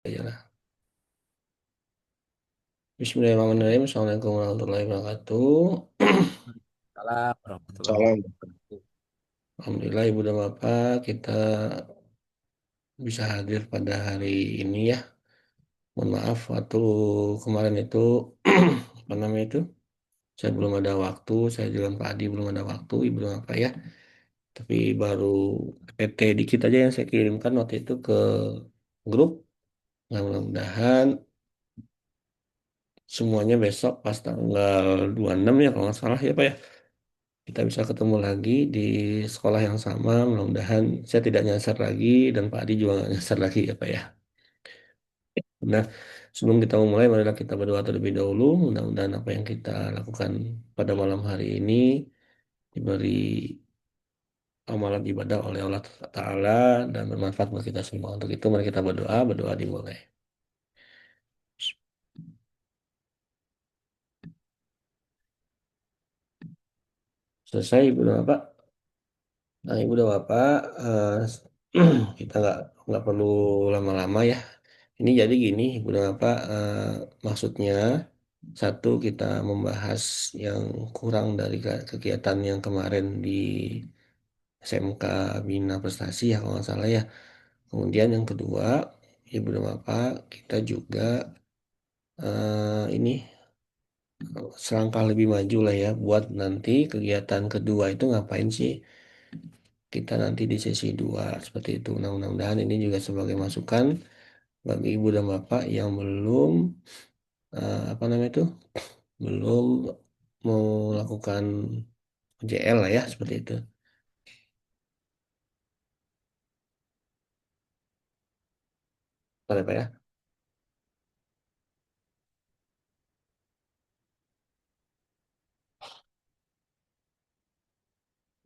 Iyalah. Bismillahirrahmanirrahim. Assalamualaikum warahmatullahi wabarakatuh. Salam warahmatullahi Salam. wabarakatuh. Alhamdulillah Ibu dan Bapak kita bisa hadir pada hari ini ya. Mohon maaf waktu kemarin itu apa namanya itu? Saya belum ada waktu, saya jalan Pak Adi belum ada waktu, Ibu dan Bapak ya. Tapi baru PT dikit aja yang saya kirimkan waktu itu ke grup. Nah, mudah-mudahan semuanya besok pas tanggal 26 ya kalau nggak salah ya Pak ya. Kita bisa ketemu lagi di sekolah yang sama. Mudah-mudahan saya tidak nyasar lagi dan Pak Adi juga nggak nyasar lagi ya Pak ya. Nah, sebelum kita memulai, marilah kita berdoa terlebih dahulu. Mudah-mudahan apa yang kita lakukan pada malam hari ini diberi amalan ibadah oleh Allah Ta'ala dan bermanfaat buat kita semua. Untuk itu, mari kita berdoa. Berdoa dimulai. Selesai, Ibu dan Bapak. Nah, Ibu dan Bapak, kita nggak perlu lama-lama ya. Ini jadi gini, Ibu dan Bapak, maksudnya satu kita membahas yang kurang dari kegiatan yang kemarin di SMK Bina Prestasi ya kalau nggak salah ya. Kemudian yang kedua, Ibu dan Bapak, kita juga ini selangkah lebih maju lah ya buat nanti kegiatan kedua itu ngapain sih kita nanti di sesi dua seperti itu. Nah, mudah-mudahan ini juga sebagai masukan bagi ibu dan bapak yang belum apa namanya itu belum melakukan JL lah ya seperti itu. Boleh Pak ya.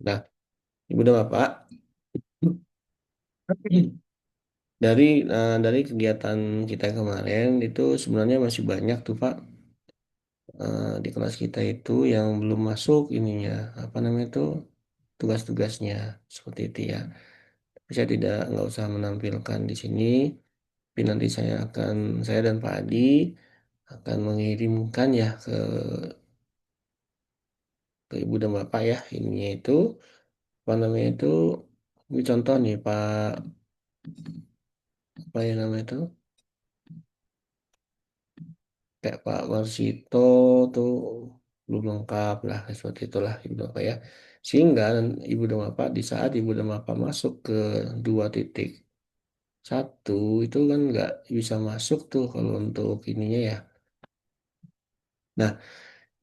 Nah, ibu dan bapak dari dari kegiatan kita kemarin itu sebenarnya masih banyak tuh Pak di kelas kita itu yang belum masuk ininya apa namanya itu tugas-tugasnya seperti itu ya. Saya tidak nggak usah menampilkan di sini, tapi nanti saya dan Pak Adi akan mengirimkan ya ke Ibu dan Bapak ya ininya itu apa namanya itu ini contoh nih Pak apa yang namanya itu kayak Pak Marsito tuh belum lengkap lah seperti itulah Ibu dan Bapak ya sehingga Ibu dan Bapak di saat Ibu dan Bapak masuk ke 2.1 itu kan nggak bisa masuk tuh kalau untuk ininya ya. Nah,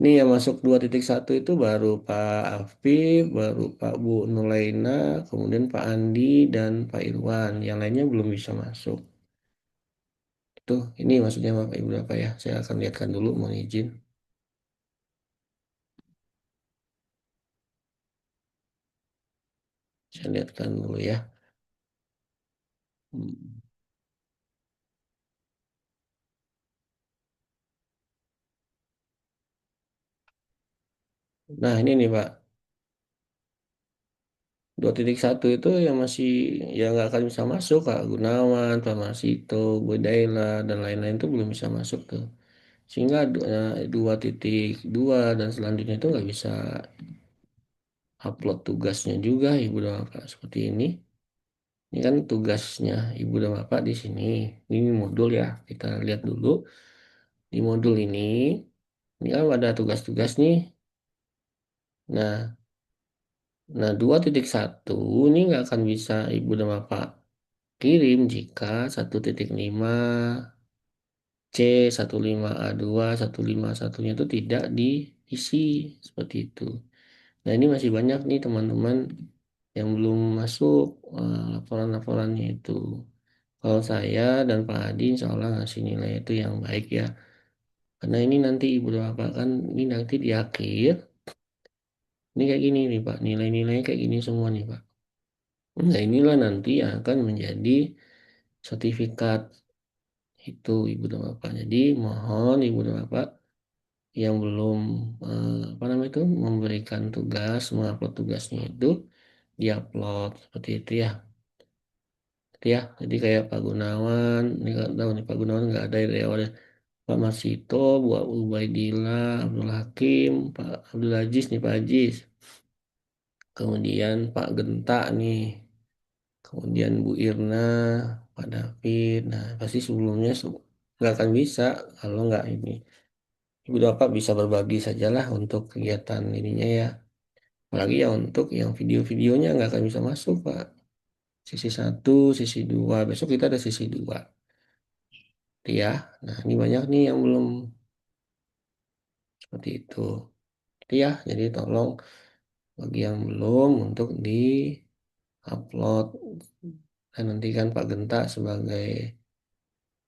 ini yang masuk 2.1 itu baru Pak Afif, baru Pak Bu Nuraina, kemudian Pak Andi dan Pak Irwan. Yang lainnya belum bisa masuk. Itu, ini maksudnya Bapak Ibu apa ya? Saya akan lihatkan dulu, mohon izin. Saya lihatkan dulu ya. Hmm. Nah, ini nih Pak. 2.1 itu yang masih yang nggak akan bisa masuk Kak Gunawan, Pak Masito, Bu Daila, dan lain-lain itu belum bisa masuk tuh. Sehingga 2.2 dan selanjutnya itu nggak bisa upload tugasnya juga Ibu dan Bapak seperti ini. Ini kan tugasnya Ibu dan Bapak di sini. Ini modul ya. Kita lihat dulu di modul ini kan ada tugas-tugas nih. Nah, nah 2.1 ini nggak akan bisa Ibu dan Bapak kirim jika 1.5 C 15A2 151-nya itu tidak diisi seperti itu. Nah, ini masih banyak nih teman-teman yang belum masuk laporan-laporannya itu. Kalau saya dan Pak Hadi insya Allah ngasih nilai itu yang baik ya. Karena ini nanti Ibu dan Bapak kan ini nanti di akhir. Ini kayak gini nih Pak. Nilai-nilainya kayak gini semua nih Pak. Nah inilah nanti yang akan menjadi sertifikat itu Ibu dan Bapak. Jadi mohon Ibu dan Bapak yang belum apa namanya itu memberikan tugas, mengupload tugasnya itu diupload seperti itu ya. Ya. Jadi kayak Pak Gunawan, ini nggak tahu nih Pak Gunawan nggak ada dari awalnya. Pak Marsito, Bu Ubaidillah, Abdul Hakim, Pak Abdul Aziz nih Pak Aziz. Kemudian Pak Genta nih, kemudian Bu Irna, Pak David. Nah, pasti sebelumnya nggak akan bisa kalau nggak ini. Ibu Bapak bisa berbagi sajalah untuk kegiatan ininya ya. Apalagi ya untuk yang video-videonya nggak akan bisa masuk Pak. Sisi satu, sisi dua. Besok kita ada sisi dua. Ya. Nah, ini banyak nih yang belum seperti itu. Ya, jadi tolong bagi yang belum untuk di-upload. Dan nanti kan Pak Genta sebagai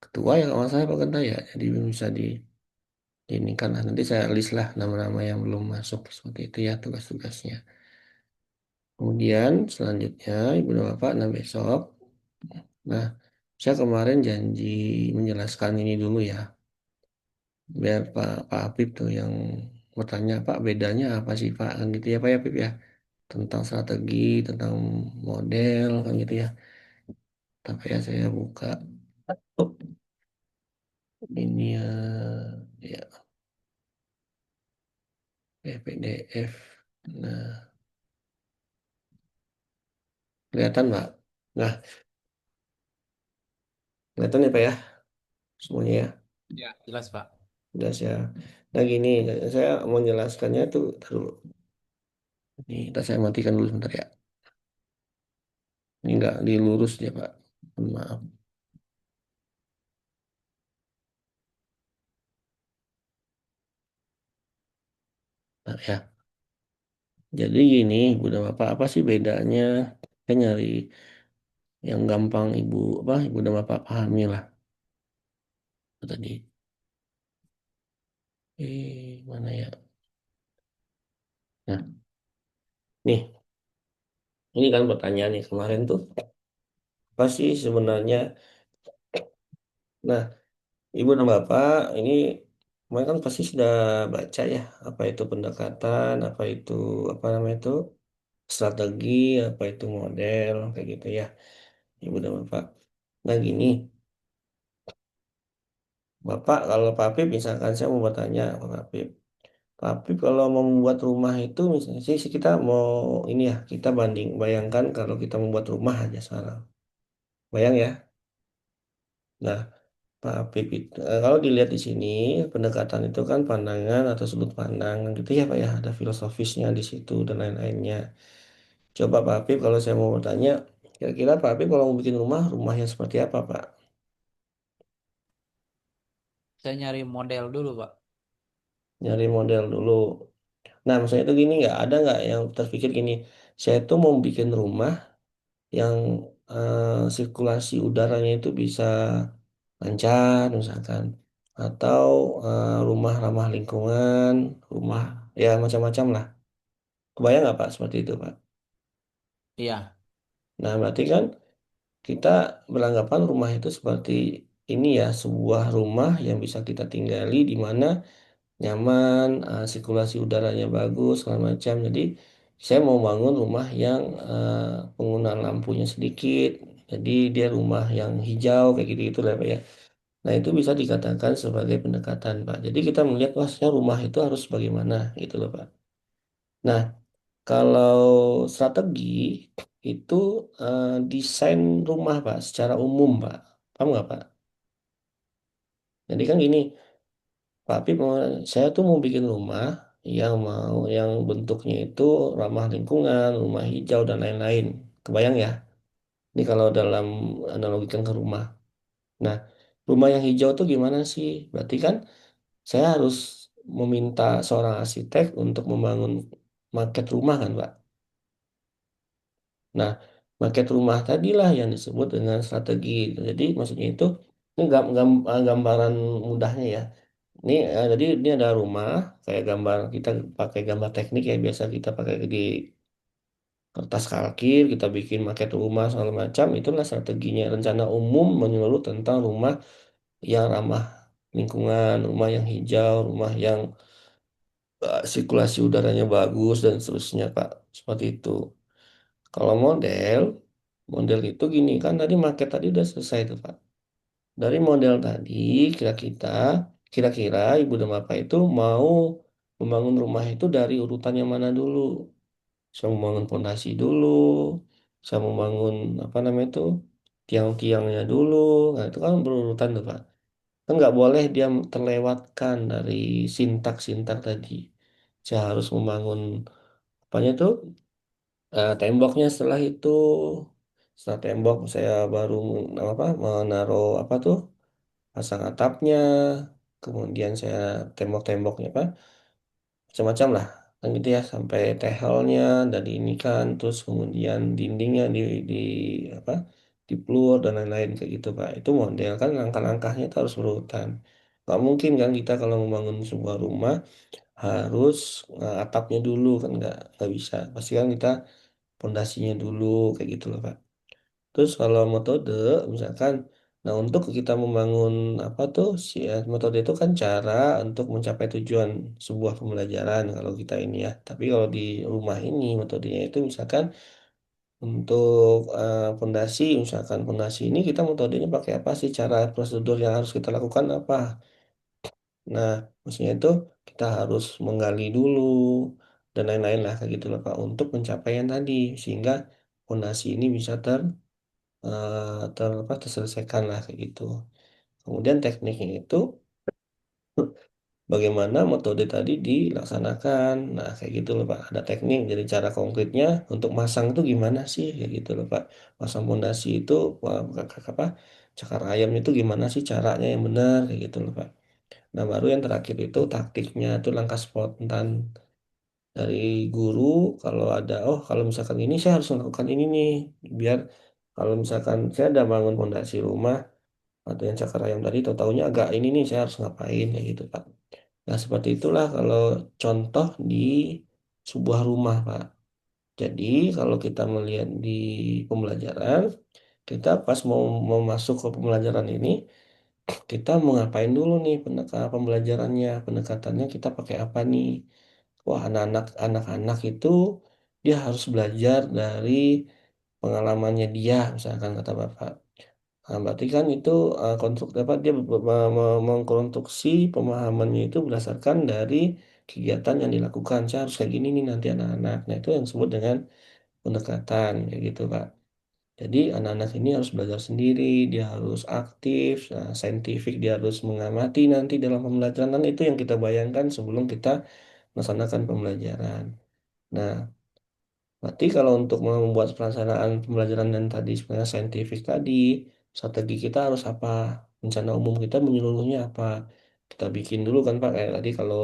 ketua ya kalau nggak salah Pak Genta ya. Jadi bisa ini kan lah. Nanti saya list lah nama-nama yang belum masuk seperti itu ya tugas-tugasnya. Kemudian selanjutnya Ibu dan Bapak, nah besok. Nah, saya kemarin janji menjelaskan ini dulu ya. Biar Pak Apip tuh yang bertanya, Pak bedanya apa sih Pak? Kan gitu ya Pak ya Apip ya. Tentang strategi, tentang model kan gitu ya. Tapi ya saya buka oh, ini ya, ya PDF. Nah, kelihatan Pak. Nah, kelihatan ya Pak ya semuanya ya. Ya, jelas Pak. Udah saya. Nah gini, saya mau menjelaskannya tuh dulu. Ini kita saya matikan dulu sebentar ya. Ini enggak dilurus ya Pak. Mohon maaf. Nah, ya. Jadi gini, Ibu dan Bapak, apa sih bedanya? Saya nyari yang gampang Ibu dan Bapak pahami lah. Itu tadi. Mana ya? Nah, nih, ini kan pertanyaan nih kemarin tuh. Apa sih sebenarnya? Nah, Ibu dan Bapak, ini kemarin kan pasti sudah baca ya, apa itu pendekatan, apa namanya itu, strategi, apa itu model, kayak gitu ya, Ibu dan Bapak. Nah, gini, Bapak, kalau Pak Apip, misalkan saya mau bertanya ke Pak Apip. Tapi kalau mau membuat rumah itu misalnya sih kita mau ini ya, kita bayangkan kalau kita membuat rumah aja sekarang. Bayang ya. Nah, Pak Apip itu, kalau dilihat di sini pendekatan itu kan pandangan atau sudut pandang gitu ya Pak ya, ada filosofisnya di situ dan lain-lainnya. Coba Pak Apip kalau saya mau bertanya, kira-kira Pak Apip kalau mau bikin rumah, rumahnya seperti apa Pak? Saya nyari model dulu Pak. Nyari model dulu. Nah, maksudnya itu gini nggak yang terpikir gini, saya tuh mau bikin rumah yang sirkulasi udaranya itu bisa lancar misalkan atau rumah ramah lingkungan, rumah ya macam-macam lah. Kebayang nggak Pak seperti itu Pak? Iya, Nah berarti kan kita beranggapan rumah itu seperti ini ya, sebuah rumah yang bisa kita tinggali di mana nyaman, sirkulasi udaranya bagus segala macam. Jadi saya mau bangun rumah yang penggunaan lampunya sedikit. Jadi dia rumah yang hijau kayak gitu-gitu lah Pak ya. Nah, itu bisa dikatakan sebagai pendekatan, Pak. Jadi kita melihat, wah, sebenarnya rumah itu harus bagaimana, gitu loh, Pak. Nah, kalau strategi itu desain rumah, Pak, secara umum, Pak. Paham nggak, Pak? Jadi kan gini, Pak Pip, saya tuh mau bikin rumah yang bentuknya itu ramah lingkungan, rumah hijau, dan lain-lain. Kebayang ya? Ini kalau dalam analogikan ke rumah. Nah, rumah yang hijau tuh gimana sih? Berarti kan saya harus meminta seorang arsitek untuk membangun maket rumah kan, Pak. Nah, maket rumah tadilah yang disebut dengan strategi. Jadi maksudnya itu ini gambaran mudahnya ya. Jadi ini ada rumah kayak gambar kita pakai gambar teknik ya biasa kita pakai di kertas kalkir, kita bikin maket rumah segala macam. Itulah strateginya. Rencana umum menyeluruh tentang rumah yang ramah lingkungan, rumah yang hijau, rumah yang sirkulasi udaranya bagus dan seterusnya Pak. Seperti itu. Kalau model, Model itu gini kan tadi market tadi udah selesai tuh Pak. Dari model tadi kira-kira kira-kira Ibu dan Bapak itu mau membangun rumah itu dari urutan yang mana dulu? Saya membangun fondasi dulu, saya membangun apa namanya itu tiang-tiangnya dulu. Nah itu kan berurutan tuh Pak. Kan nggak boleh dia terlewatkan dari sintak-sintak tadi. Saya harus membangun apanya tuh temboknya setelah itu. Setelah tembok saya baru apa menaruh apa tuh pasang atapnya. Kemudian saya tembok-temboknya apa macam-macam lah kan gitu ya sampai tehelnya dan ini kan terus kemudian dindingnya di apa di floor dan lain-lain kayak gitu Pak itu model kan langkah-langkahnya itu harus berurutan nggak mungkin kan kita kalau membangun sebuah rumah harus atapnya dulu kan nggak bisa pasti kan kita pondasinya dulu kayak gitu loh Pak. Terus kalau metode, misalkan, nah untuk kita membangun apa tuh, metode itu kan cara untuk mencapai tujuan sebuah pembelajaran kalau kita ini ya. Tapi kalau di rumah ini metodenya itu misalkan untuk fondasi, misalkan fondasi ini kita metodenya pakai apa sih, cara prosedur yang harus kita lakukan apa. Nah, maksudnya itu kita harus menggali dulu dan lain-lain lah kayak gitu loh Pak untuk pencapaian tadi sehingga fondasi ini bisa apa, terselesaikan lah kayak gitu. Kemudian tekniknya itu bagaimana metode tadi dilaksanakan. Nah, kayak gitu loh Pak. Ada teknik jadi cara konkretnya untuk masang itu gimana sih kayak gitu loh Pak. Masang fondasi itu apa cakar ayam itu gimana sih caranya yang benar kayak gitu loh Pak. Nah, baru yang terakhir itu taktiknya itu langkah spontan dari guru kalau ada oh kalau misalkan ini saya harus melakukan ini nih biar kalau misalkan saya ada bangun fondasi rumah atau yang cakar ayam tadi tahu-taunya agak ini nih saya harus ngapain kayak gitu Pak. Nah seperti itulah kalau contoh di sebuah rumah Pak. Jadi kalau kita melihat di pembelajaran kita pas mau masuk ke pembelajaran ini kita mau ngapain dulu nih pembelajarannya pendekatannya kita pakai apa nih. Wah anak-anak itu dia harus belajar dari pengalamannya dia misalkan kata Bapak. Nah, berarti kan itu konstruk apa dia mengkonstruksi pemahamannya itu berdasarkan dari kegiatan yang dilakukan. Saya harus kayak gini nih nanti anak-anak. Nah, itu yang disebut dengan pendekatan kayak gitu, Pak. Jadi anak-anak ini harus belajar sendiri, dia harus aktif, nah, saintifik, dia harus mengamati nanti dalam pembelajaran. Dan itu yang kita bayangkan sebelum kita melaksanakan pembelajaran. Nah, berarti kalau untuk membuat pelaksanaan pembelajaran dan tadi sebenarnya saintifik tadi, strategi kita harus apa? Rencana umum kita menyeluruhnya apa? Kita bikin dulu kan Pak, kayak tadi kalau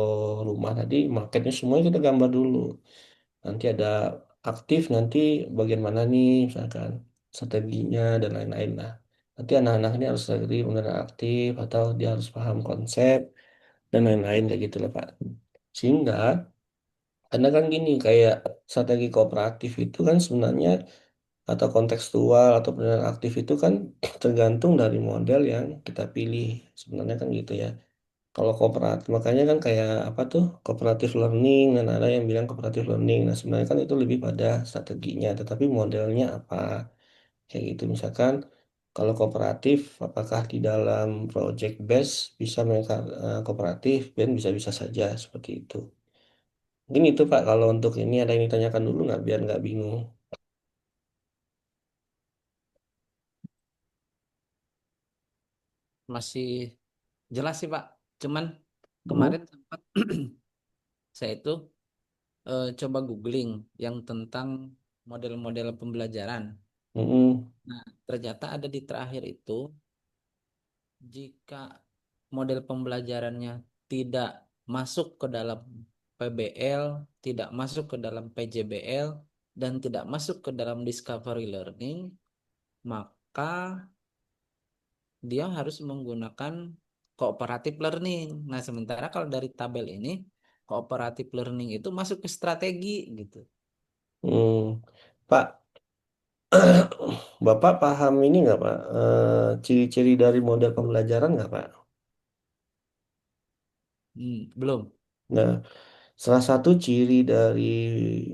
rumah tadi marketnya semuanya kita gambar dulu. Nanti ada aktif nanti bagian mana nih misalkan strateginya dan lain-lain lah. Nanti anak-anak ini harus strategi benar aktif atau dia harus paham konsep dan lain-lain kayak gitu lah Pak. Sehingga karena kan gini kayak strategi kooperatif itu kan sebenarnya atau kontekstual atau penilaian aktif itu kan tergantung dari model yang kita pilih sebenarnya kan gitu ya kalau kooperatif makanya kan kayak apa tuh cooperative learning dan ada yang bilang cooperative learning nah sebenarnya kan itu lebih pada strateginya tetapi modelnya apa kayak gitu misalkan kalau kooperatif apakah di dalam project base bisa mereka kooperatif dan bisa-bisa saja seperti itu mungkin itu Pak kalau untuk ini ada yang ditanyakan dulu nggak biar nggak bingung. Masih jelas sih Pak. Cuman Hmm? kemarin sempat saya itu coba googling yang tentang model-model pembelajaran. Mm-mm. Nah, ternyata ada di terakhir itu jika model pembelajarannya tidak masuk ke dalam PBL, tidak masuk ke dalam PJBL, dan tidak masuk ke dalam discovery learning, maka dia harus menggunakan cooperative learning. Nah, sementara kalau dari tabel ini, cooperative learning itu masuk ke strategi gitu. Hmm. Pak, Bapak paham ini nggak Pak? Ciri-ciri dari model pembelajaran nggak Pak? Belum. Nah, Salah satu ciri dari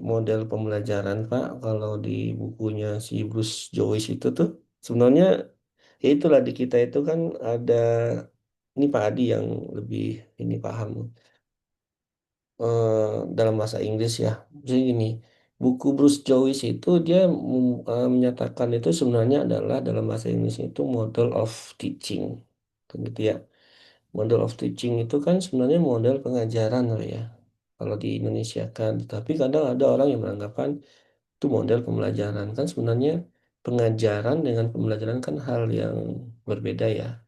model pembelajaran, Pak, kalau di bukunya si Bruce Joyce itu tuh, sebenarnya ya itulah di kita itu kan ada, ini Pak Adi yang lebih ini paham eh, dalam bahasa Inggris ya. Jadi gini, buku Bruce Joyce itu dia menyatakan itu sebenarnya adalah dalam bahasa Inggris itu model of teaching, kan gitu ya. Model of teaching itu kan sebenarnya model pengajaran loh ya. Kalau di Indonesia kan, tapi kadang ada orang yang beranggapan itu model pembelajaran. Kan sebenarnya pengajaran dengan pembelajaran kan hal yang berbeda ya.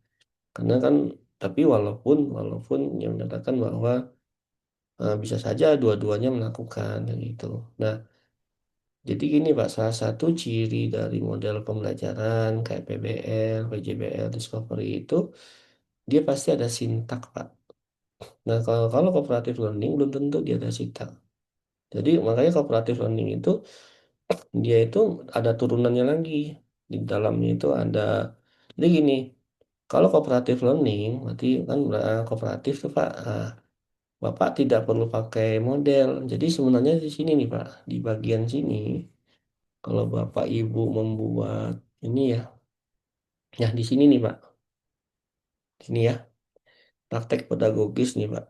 Karena kan, tapi walaupun walaupun yang menyatakan bahwa bisa saja dua-duanya melakukan kayak gitu. Nah, jadi gini Pak, salah satu ciri dari model pembelajaran kayak PBL, PJBL, Discovery itu dia pasti ada sintak Pak. Nah, kalau cooperative learning belum tentu dia ada sintak. Jadi makanya cooperative learning itu dia itu ada turunannya lagi. Di dalamnya itu ada, jadi gini, kalau cooperative learning berarti kan kooperatif tuh Pak, Bapak tidak perlu pakai model. Jadi sebenarnya di sini nih Pak, di bagian sini, kalau Bapak Ibu membuat ini ya, ya di sini nih Pak, sini ya, praktek pedagogis nih Pak.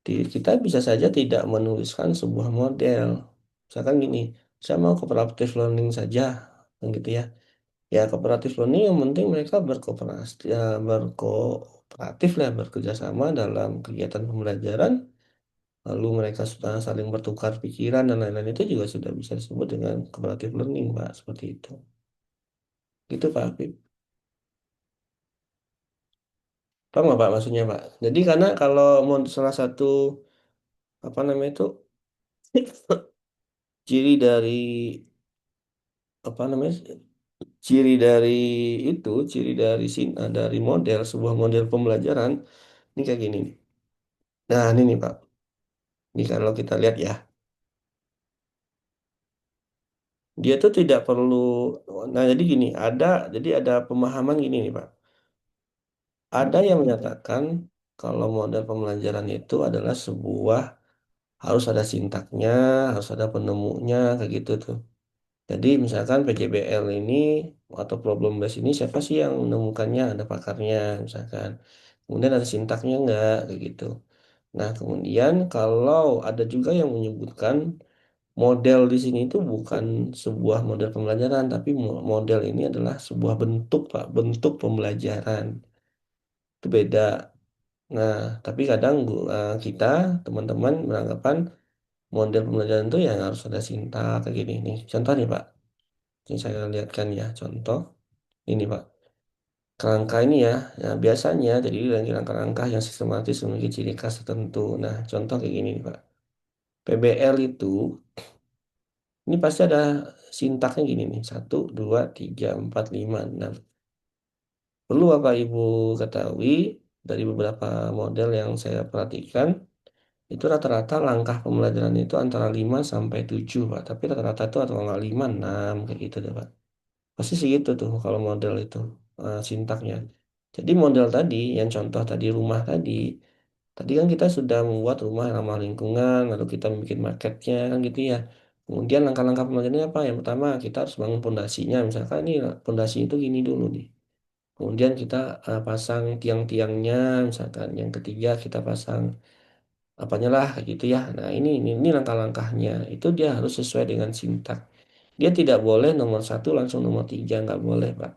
Kita bisa saja tidak menuliskan sebuah model. Misalkan gini, saya mau cooperative learning saja, kan gitu ya. Ya cooperative learning yang penting mereka berkooperasi, ya, berkooperatif lah, bekerja sama dalam kegiatan pembelajaran. Lalu mereka sudah saling bertukar pikiran dan lain-lain itu juga sudah bisa disebut dengan cooperative learning, Pak. Seperti itu. Gitu, Pak Habib. Paham nggak, Pak, maksudnya, Pak? Jadi karena kalau mau salah satu, apa namanya itu, ciri dari, apa namanya, ciri dari dari model, sebuah model pembelajaran, ini kayak gini nih. Nah, ini nih, Pak. Ini kalau kita lihat ya, dia tuh tidak perlu, nah jadi gini, jadi ada pemahaman gini nih, Pak. Ada yang menyatakan kalau model pembelajaran itu adalah sebuah, harus ada sintaknya, harus ada penemunya, kayak gitu tuh. Jadi misalkan PJBL ini atau problem base ini siapa sih yang menemukannya? Ada pakarnya misalkan. Kemudian ada sintaknya enggak, kayak gitu. Nah, kemudian kalau ada juga yang menyebutkan model di sini itu bukan sebuah model pembelajaran, tapi model ini adalah sebuah bentuk, Pak, bentuk pembelajaran. Itu beda. Nah, tapi kadang kita, teman-teman beranggapan model pembelajaran itu yang harus ada sintak kayak gini nih. Contoh nih, Pak. Ini saya lihatkan ya, contoh. Ini, Pak. Kerangka ini ya, ya biasanya jadi dari langkah-langkah yang sistematis memiliki ciri khas tertentu. Nah, contoh kayak gini nih, Pak. PBL itu, ini pasti ada sintaknya gini nih. Satu, dua, tiga, empat, lima, enam. Perlu Bapak Ibu ketahui dari beberapa model yang saya perhatikan, itu rata-rata langkah pembelajaran itu antara 5 sampai 7, Pak. Tapi rata-rata itu atau nggak 5 6 kayak gitu deh, Pak. Pasti segitu tuh kalau model itu sintaknya. Jadi model tadi, yang contoh tadi rumah tadi, tadi kan kita sudah membuat rumah ramah lingkungan, lalu kita bikin marketnya kan gitu ya. Kemudian langkah-langkah pembelajarannya apa? Yang pertama kita harus bangun pondasinya. Misalkan ini pondasi itu gini dulu nih. Kemudian kita pasang tiang-tiangnya, misalkan. Yang ketiga kita pasang apanya lah kayak gitu ya. Nah, ini langkah-langkahnya. Itu dia harus sesuai dengan sintak. Dia tidak boleh nomor satu langsung nomor tiga, nggak boleh, Pak.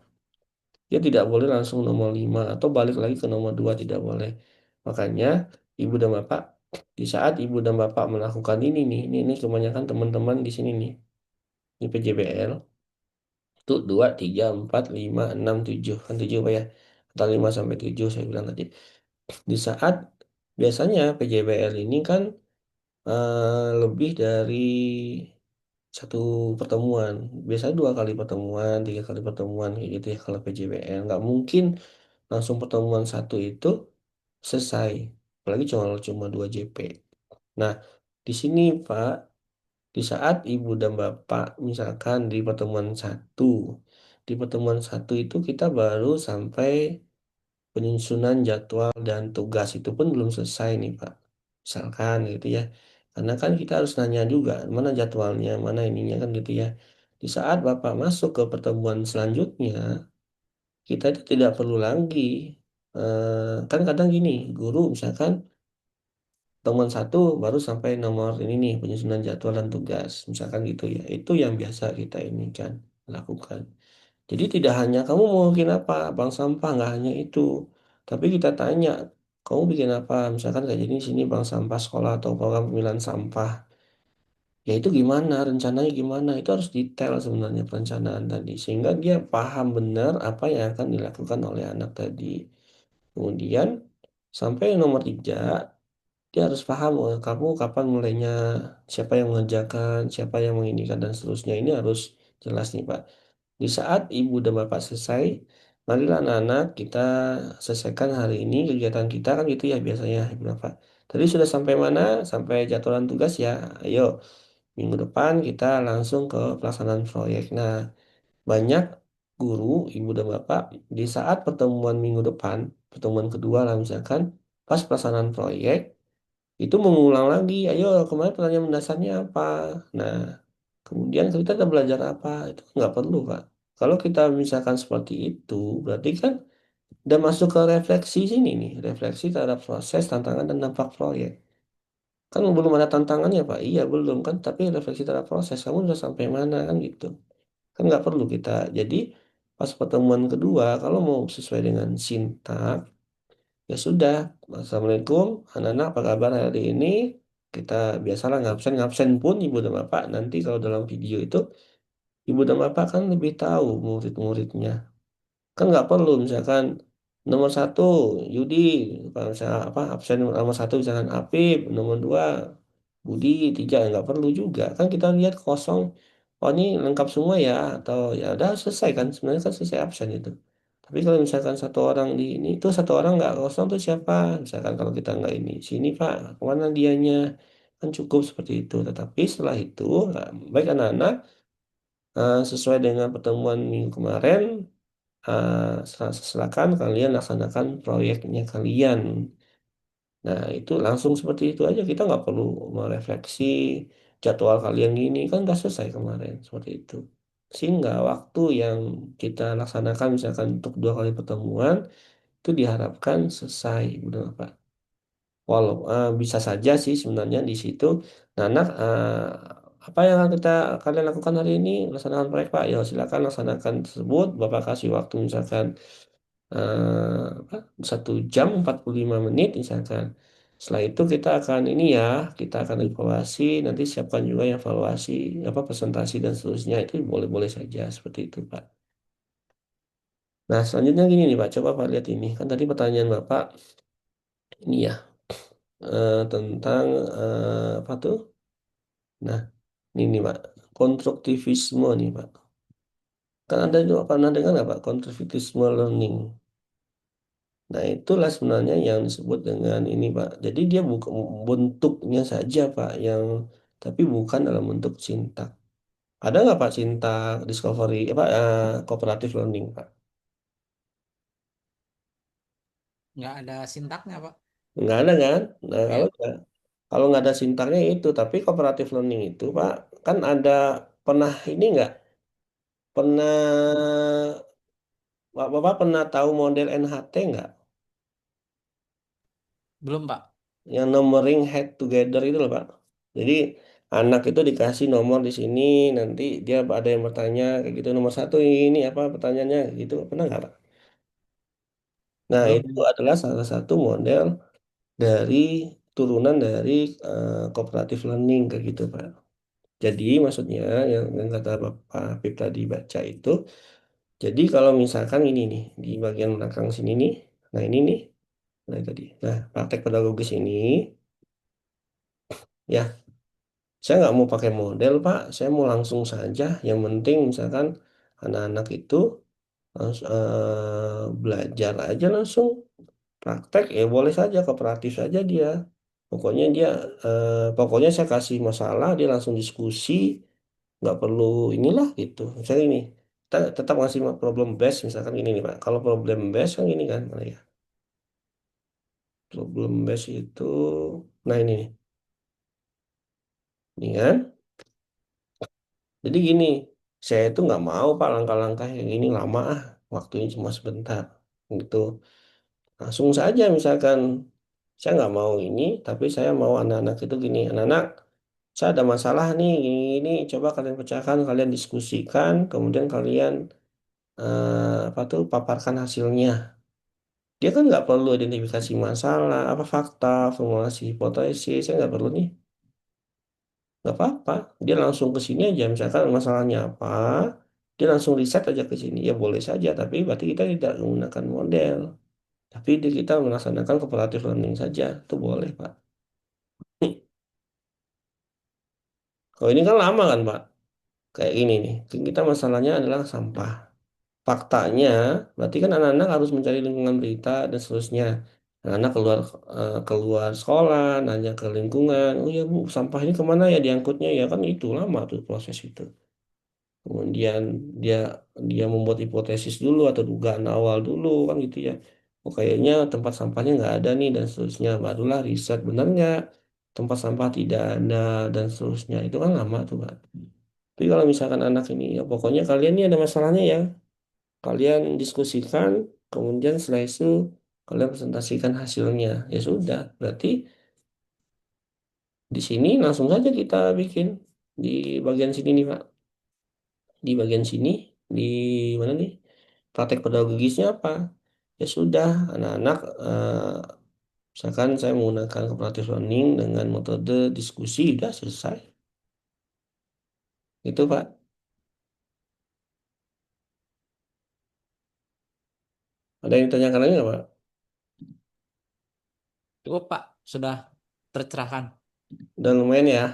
Dia tidak boleh langsung nomor lima atau balik lagi ke nomor dua, tidak boleh. Makanya ibu dan bapak, di saat ibu dan bapak melakukan ini nih, ini kebanyakan teman-teman di sini nih, di PJBL itu dua, tiga, empat, lima, enam, tujuh, kan tujuh Pak ya, atau lima sampai tujuh saya bilang tadi. Di saat biasanya PJBL ini kan lebih dari satu pertemuan, biasanya dua kali pertemuan, tiga kali pertemuan kayak gitu ya kalau PJBL. Nggak mungkin langsung pertemuan satu itu selesai, apalagi cuma cuma 2 JP. Nah, di sini Pak, di saat Ibu dan Bapak misalkan di pertemuan satu itu kita baru sampai penyusunan jadwal dan tugas itu pun belum selesai nih Pak. Misalkan gitu ya. Karena kan kita harus nanya juga mana jadwalnya, mana ininya kan gitu ya. Di saat Bapak masuk ke pertemuan selanjutnya, kita itu tidak perlu lagi kan kadang gini, guru misalkan temuan satu baru sampai nomor ini nih penyusunan jadwal dan tugas, misalkan gitu ya. Itu yang biasa kita ini kan lakukan. Jadi tidak hanya kamu mau bikin apa, bank sampah nggak hanya itu, tapi kita tanya kamu bikin apa, misalkan kayak jadi sini bank sampah sekolah atau program pemilihan sampah. Ya itu gimana, rencananya gimana, itu harus detail sebenarnya perencanaan tadi. Sehingga dia paham benar apa yang akan dilakukan oleh anak tadi. Kemudian sampai nomor tiga, dia harus paham kamu kapan mulainya, siapa yang mengerjakan, siapa yang menginginkan dan seterusnya. Ini harus jelas nih Pak. Di saat ibu dan bapak selesai, marilah anak-anak kita selesaikan hari ini kegiatan kita kan gitu ya biasanya ibu bapak. Tadi sudah sampai mana? Sampai jadwalan tugas ya. Ayo, minggu depan kita langsung ke pelaksanaan proyek. Nah, banyak guru, ibu dan bapak, di saat pertemuan minggu depan, pertemuan kedua lah misalkan, pas pelaksanaan proyek, itu mengulang lagi, ayo kemarin pertanyaan mendasarnya apa? Nah, kemudian kita udah belajar apa? Itu nggak perlu, Pak. Kalau kita misalkan seperti itu, berarti kan udah masuk ke refleksi sini nih, refleksi terhadap proses, tantangan, dan dampak proyek. Kan belum ada tantangannya, Pak. Iya, belum kan. Tapi refleksi terhadap proses, kamu udah sampai mana kan gitu. Kan nggak perlu kita. Jadi, pas pertemuan kedua, kalau mau sesuai dengan sintak, ya sudah. Assalamualaikum, anak-anak, apa kabar hari ini? Kita biasalah ngabsen pun ibu dan bapak. Nanti kalau dalam video itu, ibu dan bapak kan lebih tahu murid-muridnya. Kan nggak perlu misalkan nomor satu Yudi, kalau misalnya apa absen nomor satu misalkan Apip, nomor dua Budi, tiga nggak perlu juga. Kan kita lihat kosong, oh ini lengkap semua ya, atau ya udah selesai kan, sebenarnya kan selesai absen itu. Tapi kalau misalkan satu orang di ini itu satu orang nggak kosong tuh siapa? Misalkan kalau kita nggak ini, sini Pak, kemana dianya? Kan cukup seperti itu. Tetapi setelah itu, nah, baik anak-anak, sesuai dengan pertemuan minggu kemarin, silakan kalian laksanakan proyeknya kalian. Nah, itu langsung seperti itu aja. Kita nggak perlu merefleksi jadwal kalian gini. Kan nggak selesai kemarin. Seperti itu. Sehingga waktu yang kita laksanakan misalkan untuk dua kali pertemuan, itu diharapkan selesai. Udah, Pak. Walau bisa saja sih sebenarnya di situ. Nah, apa yang akan kalian lakukan hari ini? Laksanakan proyek, Pak. Ya, silakan laksanakan tersebut. Bapak kasih waktu misalkan apa, 1 jam 45 menit misalkan. Setelah itu kita akan ini ya, kita akan evaluasi, nanti siapkan juga yang evaluasi, apa presentasi dan seterusnya itu boleh-boleh saja seperti itu Pak. Nah selanjutnya gini nih Pak, coba Pak lihat ini, kan tadi pertanyaan Bapak ini ya tentang apa tuh? Nah ini nih Pak, konstruktivisme nih Pak. Kan Anda juga pernah dengar nggak Pak, konstruktivisme learning? Nah, itulah sebenarnya yang disebut dengan ini, Pak. Jadi dia bukan bentuknya saja, Pak, yang tapi bukan dalam bentuk sintak. Ada nggak Pak sintak discovery, apa cooperative learning, Pak? Nggak ada sintaknya, Pak. Nggak ada kan? Nah, Ya, kalau nggak ada sintaknya itu, tapi cooperative learning itu, Pak, kan ada pernah ini nggak? Pernah Bapak pernah tahu model NHT nggak? belum, Pak. Yang numbering head together itu loh Pak. Jadi anak itu dikasih nomor di sini, nanti dia ada yang bertanya kayak gitu nomor satu ini apa pertanyaannya kayak gitu pernah nggak Pak? Nah Belum. itu adalah salah satu model dari turunan dari cooperative learning kayak gitu Pak. Jadi maksudnya yang kata Bapak Pip tadi baca itu, jadi kalau misalkan ini nih di bagian belakang sini nih, nah ini nih, nah tadi, nah praktek pedagogis ini ya. Saya nggak mau pakai model, Pak. Saya mau langsung saja. Yang penting misalkan anak-anak itu belajar aja langsung praktek, ya boleh saja kooperatif saja dia. Pokoknya saya kasih masalah, dia langsung diskusi, nggak perlu inilah gitu. Misalnya ini, kita tetap ngasih problem base, misalkan ini nih Pak. Kalau problem base kan ini kan, mana ya? Problem base itu, nah ini nih. Ini kan? Jadi gini, saya itu nggak mau Pak langkah-langkah yang ini lama ah, waktunya cuma sebentar. Gitu. Langsung saja misalkan saya nggak mau ini, tapi saya mau anak-anak itu gini, anak-anak, saya ada masalah nih, ini coba kalian pecahkan, kalian diskusikan, kemudian kalian apa tuh paparkan hasilnya. Dia kan nggak perlu identifikasi masalah, apa fakta, formulasi hipotesis, saya nggak perlu nih, nggak apa-apa. Dia langsung ke sini aja, misalkan masalahnya apa, dia langsung riset aja ke sini, ya boleh saja, tapi berarti kita tidak menggunakan model. Tapi kita melaksanakan cooperative learning saja, itu boleh, Pak. Kalau ini kan lama kan, Pak? Kayak gini nih, kita masalahnya adalah sampah. Faktanya, berarti kan anak-anak harus mencari lingkungan berita dan seterusnya. Anak keluar keluar sekolah, nanya ke lingkungan, oh ya Bu, sampah ini kemana ya diangkutnya ya kan itu lama tuh proses itu. Kemudian dia dia membuat hipotesis dulu atau dugaan awal dulu kan gitu ya. Oh kayaknya tempat sampahnya nggak ada nih dan seterusnya. Barulah riset benar nggak tempat sampah tidak ada dan seterusnya. Itu kan lama tuh Pak. Tapi kalau misalkan anak ini ya pokoknya kalian ini ada masalahnya ya. Kalian diskusikan, kemudian setelah itu kalian presentasikan hasilnya. Ya sudah, berarti di sini langsung saja kita bikin di bagian sini nih Pak. Di bagian sini, di mana nih? Praktek pedagogisnya apa? Ya sudah, anak-anak, misalkan saya menggunakan cooperative learning dengan metode diskusi, sudah selesai. Itu Pak. Ada yang ditanyakan lagi nggak Pak? Cukup Pak, sudah tercerahkan. Udah lumayan ya.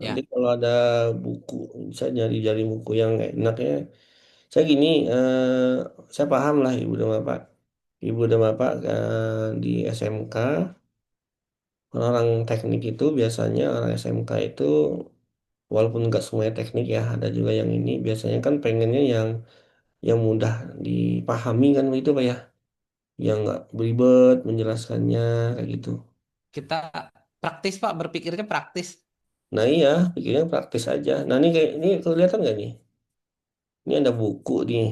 Nanti Ya, kalau ada buku, saya nyari-nyari buku yang enak ya. Saya gini, saya paham lah Ibu dan Bapak. Ibu dan Bapak di SMK, orang teknik itu biasanya orang SMK itu walaupun nggak semuanya teknik ya, ada juga yang ini biasanya kan pengennya yang mudah dipahami kan begitu Pak ya, yang nggak beribet menjelaskannya kayak gitu. kita praktis Pak, berpikirnya praktis. Nah iya, pikirnya praktis aja. Nah ini kayak ini kelihatan nggak nih? Ini ada buku nih.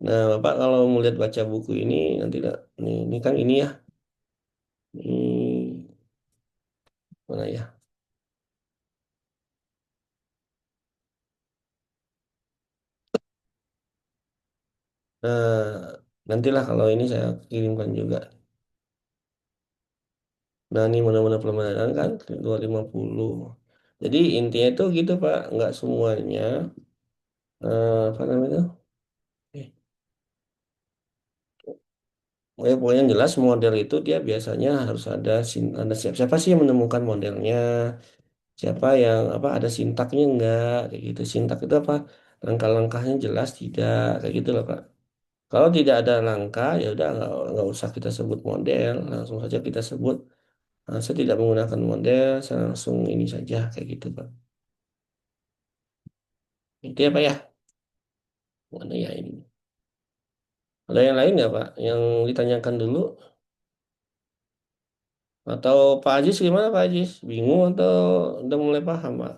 Nah Bapak kalau mau lihat baca buku ini nanti ini kan ini ya. Ini mana ya? Nah, nantilah kalau ini saya kirimkan juga. Nah, ini mana-mana pelemahan kan 250. Jadi intinya itu gitu, Pak. Nggak semuanya, apa namanya? Eh, pokoknya yang jelas model itu dia biasanya harus ada siapa sih yang menemukan modelnya, siapa yang apa ada sintaknya enggak, kayak gitu. Sintak itu apa? Langkah-langkahnya jelas tidak, kayak gitu loh, Pak. Kalau tidak ada langkah, ya udah nggak usah kita sebut model, langsung saja kita sebut. Saya tidak menggunakan model, saya langsung ini saja kayak gitu Pak. Itu ya Pak ya. Mana ya ini? Ada yang lain nggak Pak? Yang ditanyakan dulu? Atau Pak Ajis gimana Pak Ajis? Bingung atau udah mulai paham Pak?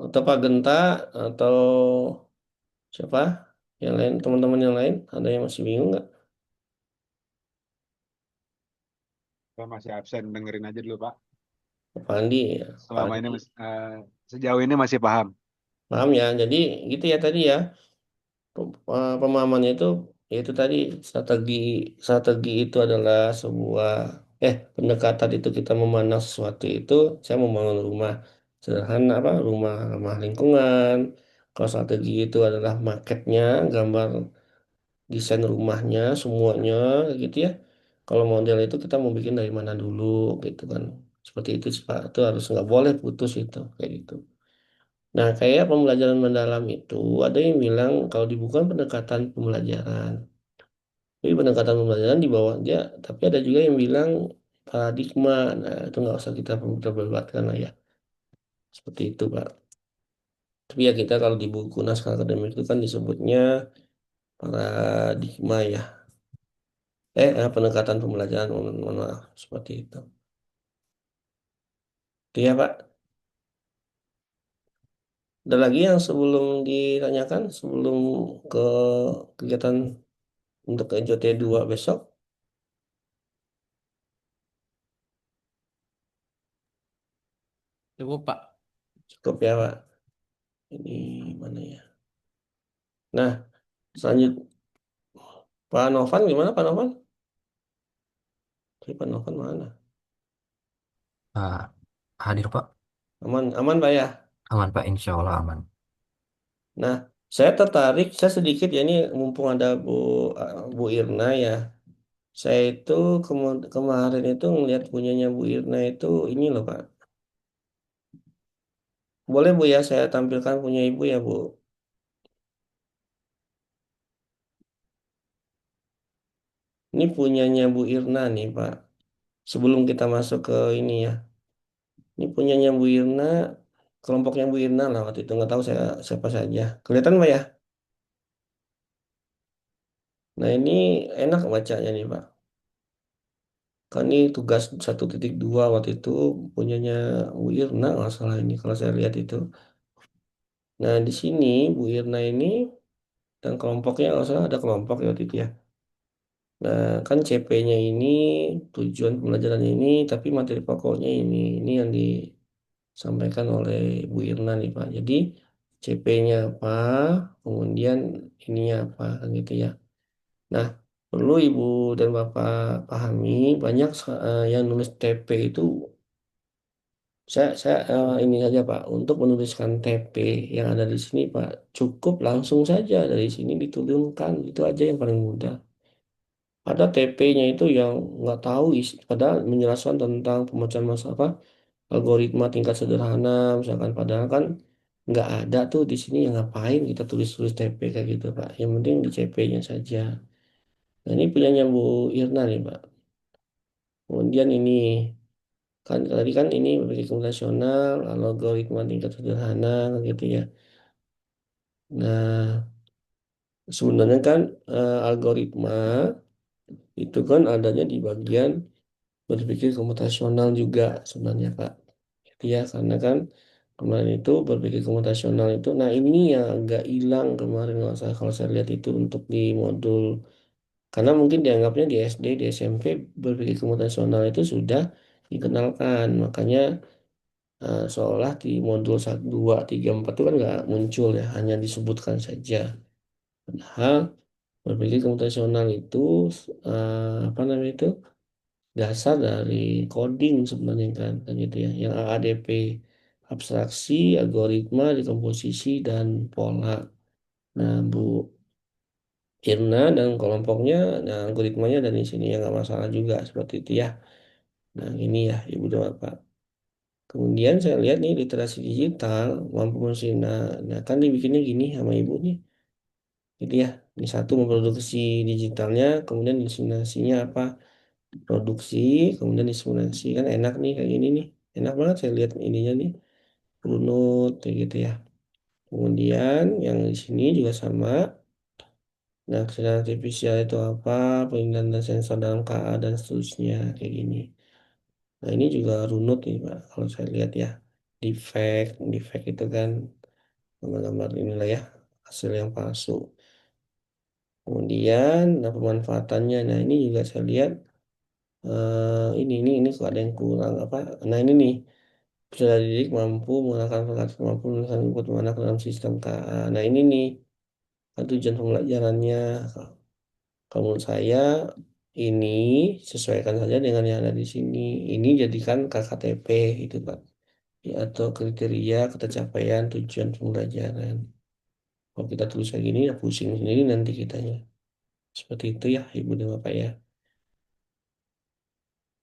Atau Pak Genta atau siapa? Yang lain, teman-teman yang lain, ada yang masih bingung nggak? Saya masih absen dengerin aja dulu Pak. Pak Andi, ya. Pak Selama ini Andi. sejauh ini masih paham. Paham ya? Jadi gitu ya tadi ya. Pemahamannya itu tadi strategi strategi itu adalah sebuah pendekatan itu kita memandang sesuatu itu saya membangun rumah sederhana apa rumah ramah lingkungan. Kalau strategi itu adalah marketnya, gambar desain rumahnya semuanya kayak gitu ya. Kalau model itu kita mau bikin dari mana dulu gitu kan. Seperti itu sih, Pak. Itu harus nggak boleh putus itu kayak gitu. Nah, kayak pembelajaran mendalam itu ada yang bilang kalau di buku kan pendekatan pembelajaran. Tapi pendekatan pembelajaran di bawah dia, tapi ada juga yang bilang paradigma. Nah, itu nggak usah kita perdebatkan lah ya. Seperti itu, Pak. Tapi ya kita kalau di buku naskah akademik itu kan disebutnya paradigma ya. Pendekatan pembelajaran, mohon maaf, seperti itu. Itu ya Pak. Ada lagi yang sebelum ditanyakan, sebelum ke kegiatan untuk KJT 2 besok? Cukup Pak. Cukup ya Pak. Ini mana ya? Nah, selanjut Pak Novan gimana Pak Novan? Pak Novan mana? Ah, hadir Pak, Aman, aman Pak ya? aman Pak, insya Allah aman. Nah, saya tertarik, saya sedikit ya ini mumpung ada Bu Irna ya. Saya itu kemarin itu ngelihat punyanya Bu Irna itu ini loh Pak. Boleh Bu ya saya tampilkan punya Ibu ya Bu. Ini punyanya Bu Irna nih Pak. Sebelum kita masuk ke ini ya. Ini punyanya Bu Irna, kelompoknya Bu Irna lah waktu itu. Nggak tahu saya siapa saja. Kelihatan Pak ya? Nah ini enak bacanya nih Pak. Kan ini tugas 1.2 waktu itu punyanya Bu Irna nggak salah ini kalau saya lihat itu. Nah di sini Bu Irna ini dan kelompoknya nggak salah ada kelompok ya waktu itu ya. Nah kan CP-nya ini tujuan pembelajaran ini tapi materi pokoknya ini yang disampaikan oleh Bu Irna nih Pak. Jadi CP-nya apa, kemudian ininya apa kan gitu ya. Nah perlu Ibu dan Bapak pahami banyak yang nulis TP itu. Saya ini saja Pak, untuk menuliskan TP yang ada di sini Pak, cukup langsung saja dari sini diturunkan, itu aja yang paling mudah. Ada TP-nya itu yang nggak tahu isi, padahal menjelaskan tentang pemecahan masalah apa, algoritma tingkat sederhana, misalkan padahal kan nggak ada tuh di sini yang ngapain kita tulis-tulis TP kayak gitu Pak. Yang penting di CP-nya saja. Nah ini punyanya Bu Irna nih Pak. Kemudian ini kan tadi kan ini berbagai komputasional, algoritma tingkat sederhana gitu ya. Nah, sebenarnya kan algoritma itu kan adanya di bagian berpikir komputasional juga sebenarnya Pak. Gitu ya, karena kan kemarin itu berpikir komputasional itu, nah ini yang agak hilang kemarin kalau saya lihat itu untuk di modul, karena mungkin dianggapnya di SD, di SMP berpikir komputasional itu sudah dikenalkan, makanya seolah di modul 1, 2, 3, 4 itu kan nggak muncul ya, hanya disebutkan saja. Padahal berpikir komputasional itu apa namanya itu dasar dari coding sebenarnya kan gitu ya, yang AADP, abstraksi, algoritma, dekomposisi dan pola. Nah, Bu Irna dan kelompoknya, nah algoritmanya dari sini ya nggak masalah juga seperti itu ya. Nah ini ya Ibu dan Bapak. Kemudian saya lihat nih literasi digital mampu mesin. Nah kan dibikinnya gini sama Ibu nih. Gitu ya. Ini satu memproduksi digitalnya, kemudian diseminasinya apa? Produksi, kemudian diseminasi kan enak nih kayak gini nih. Enak banget saya lihat ininya nih. Runut kayak gitu ya. Kemudian yang di sini juga sama. Nah, kesadaran artifisial itu apa? Penelitian dan sensor dalam KA dan seterusnya kayak gini. Nah, ini juga runut nih, Pak. Kalau saya lihat ya. Defect, defect itu kan gambar-gambar inilah ya. Hasil yang palsu. Kemudian, nah pemanfaatannya. Nah, ini juga saya lihat ini kok ada yang kurang apa? Nah, ini nih peserta didik mampu menggunakan perangkat mampu menggunakan input mana ke dalam sistem KA. Nah, ini nih kan tujuan pembelajarannya. Kalau menurut saya ini sesuaikan saja dengan yang ada di sini. Ini jadikan KKTP itu Pak. Ya, atau kriteria ketercapaian tujuan pembelajaran. Kalau kita tulis kayak gini ya pusing sendiri nanti kitanya. Seperti itu ya Ibu dan Bapak ya.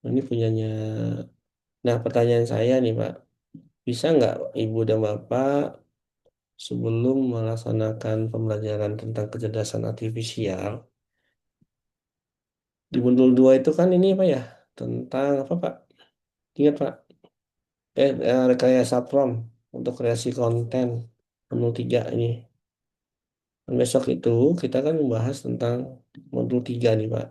Nah, ini punyanya. Nah pertanyaan saya nih Pak. Bisa nggak Ibu dan Bapak sebelum melaksanakan pembelajaran tentang kecerdasan artifisial. Di modul 2 itu kan ini apa ya? Tentang apa Pak? Ingat Pak? Rekayasa prompt untuk kreasi konten. Modul 3 ini. Dan besok itu kita kan membahas tentang modul 3 nih Pak.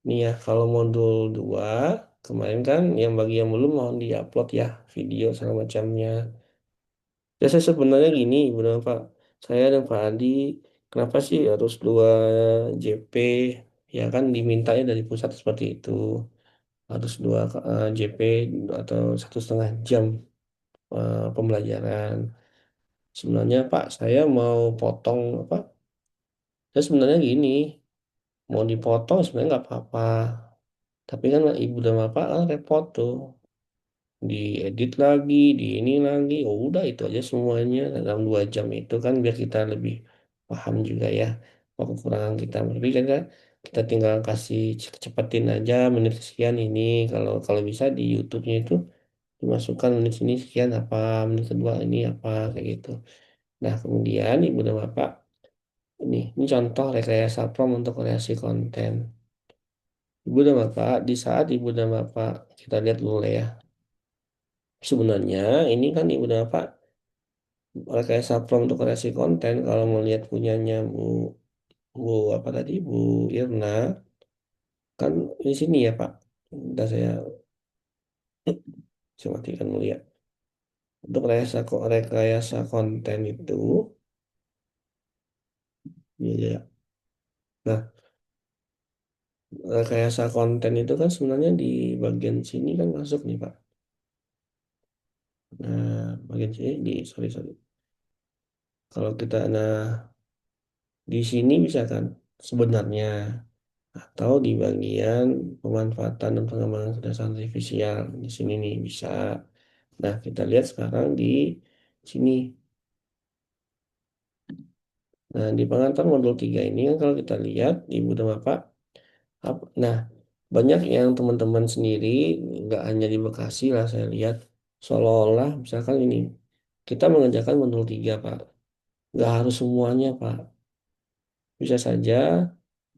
Nih ya, kalau modul 2 kemarin kan yang bagi yang belum mohon diupload ya video segala macamnya. Ya saya sebenarnya gini, benar Pak. Saya dan Pak Adi, kenapa sih harus 2 JP? Ya kan dimintanya dari pusat seperti itu. Harus 2 JP atau 1,5 jam pembelajaran. Sebenarnya Pak, saya mau potong apa? Saya sebenarnya gini, mau dipotong sebenarnya nggak apa-apa. Tapi kan ibu dan bapak kan repot tuh. Diedit lagi, di ini lagi. Oh udah itu aja semuanya dalam 2 jam itu kan biar kita lebih paham juga ya apa kekurangan kita. Tapi kan kita tinggal kasih cepetin aja menit sekian ini. Kalau kalau bisa di YouTube-nya itu dimasukkan menit sini sekian apa, menit kedua ini apa kayak gitu. Nah kemudian ibu dan bapak ini contoh rekayasa prom untuk kreasi konten. Ibu dan bapak di saat ibu dan bapak kita lihat dulu ya. Sebenarnya ini kan ibu dan bapak rekayasa prompt untuk kreasi konten kalau melihat punyanya Bu apa tadi Bu Irna kan di sini ya Pak. Udah saya matikan dulu ya. Untuk rekayasa konten itu ya, ya, ya. Nah, rekayasa konten itu kan sebenarnya di bagian sini kan masuk nih Pak. Nah, bagian sini di sorry sorry. Kalau kita di sini bisa kan sebenarnya atau di bagian pemanfaatan dan pengembangan kecerdasan artifisial di sini nih bisa. Nah, kita lihat sekarang di sini. Nah, di pengantar modul 3 ini kan kalau kita lihat Ibu dan Bapak nah, banyak yang teman-teman sendiri nggak hanya di Bekasi lah saya lihat seolah-olah misalkan ini kita mengerjakan modul 3 Pak. Nggak harus semuanya Pak. Bisa saja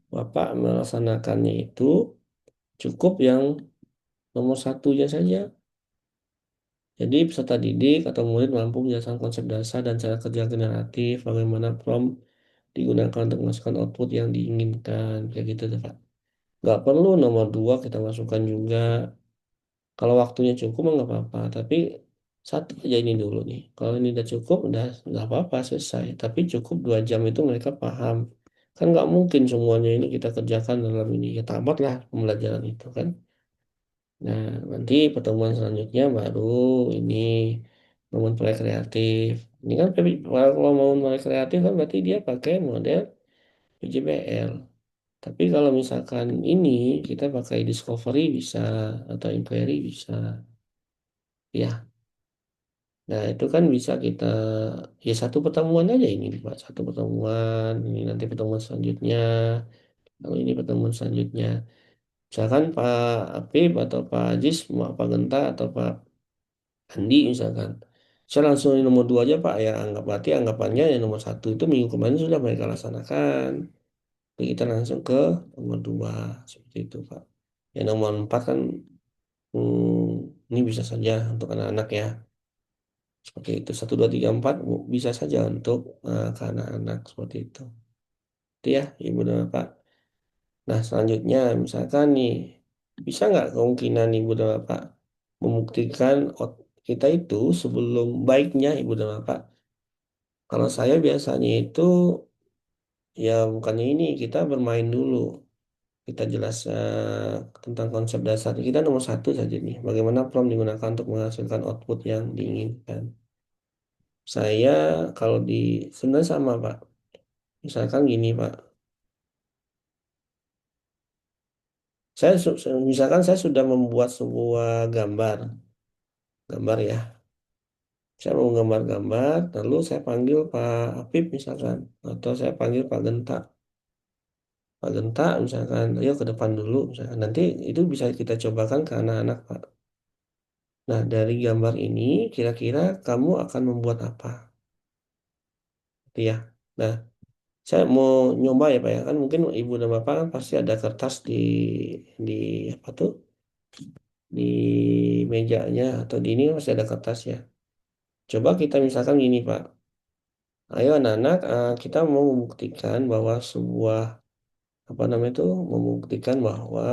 Bapak melaksanakannya itu cukup yang nomor satunya saja. Jadi peserta didik atau murid mampu menjelaskan konsep dasar dan cara kerja generatif, bagaimana prompt digunakan untuk memasukkan output yang diinginkan, kayak gitu tuh Pak. Nggak perlu nomor 2 kita masukkan juga. Kalau waktunya cukup nggak apa-apa, tapi satu aja ini dulu nih. Kalau ini udah cukup, udah nggak apa-apa selesai. Tapi cukup 2 jam itu mereka paham. Kan nggak mungkin semuanya ini kita kerjakan dalam ini. Ya tamat lah pembelajaran itu kan. Nah, nanti pertemuan selanjutnya baru ini momen proyek kreatif. Ini kan kalau momen proyek kreatif kan berarti dia pakai model PJBL. Tapi kalau misalkan ini kita pakai discovery bisa atau inquiry bisa. Ya, nah itu kan bisa kita ya satu pertemuan aja ini Pak. Satu pertemuan, ini nanti pertemuan selanjutnya. Kalau ini pertemuan selanjutnya. Misalkan Pak Apip atau Pak Ajis, Pak Genta atau Pak Andi misalkan. Saya langsung yang nomor 2 aja Pak ya berarti anggapannya yang nomor 1 itu minggu kemarin sudah mereka laksanakan. Jadi kita langsung ke nomor 2 seperti itu Pak. Yang nomor 4 kan ini bisa saja untuk anak-anak ya. Seperti itu 1, 2, 3, 4 bisa saja untuk ke anak-anak seperti itu. Itu ya Ibu dan Bapak. Nah selanjutnya misalkan nih bisa nggak kemungkinan Ibu dan Bapak membuktikan kita itu sebelum baiknya Ibu dan Bapak. Kalau saya biasanya itu ya bukannya ini kita bermain dulu. Kita jelas tentang konsep dasar. Kita nomor 1 saja nih. Bagaimana prompt digunakan untuk menghasilkan output yang diinginkan. Saya kalau di sebenarnya sama Pak. Misalkan gini Pak. Misalkan saya sudah membuat sebuah gambar ya. Saya mau gambar-gambar, lalu saya panggil Pak Apip misalkan, atau saya panggil Pak Genta. Pak Genta misalkan, ayo ke depan dulu misalkan. Nanti itu bisa kita cobakan ke anak-anak Pak. Nah, dari gambar ini kira-kira kamu akan membuat apa? Gitu ya. Nah, saya mau nyoba ya Pak ya. Kan mungkin Ibu dan Bapak kan pasti ada kertas di apa tuh? Di mejanya atau di ini pasti ada kertas ya. Coba kita misalkan gini, Pak. Ayo anak-anak, kita mau membuktikan bahwa sebuah apa namanya itu membuktikan bahwa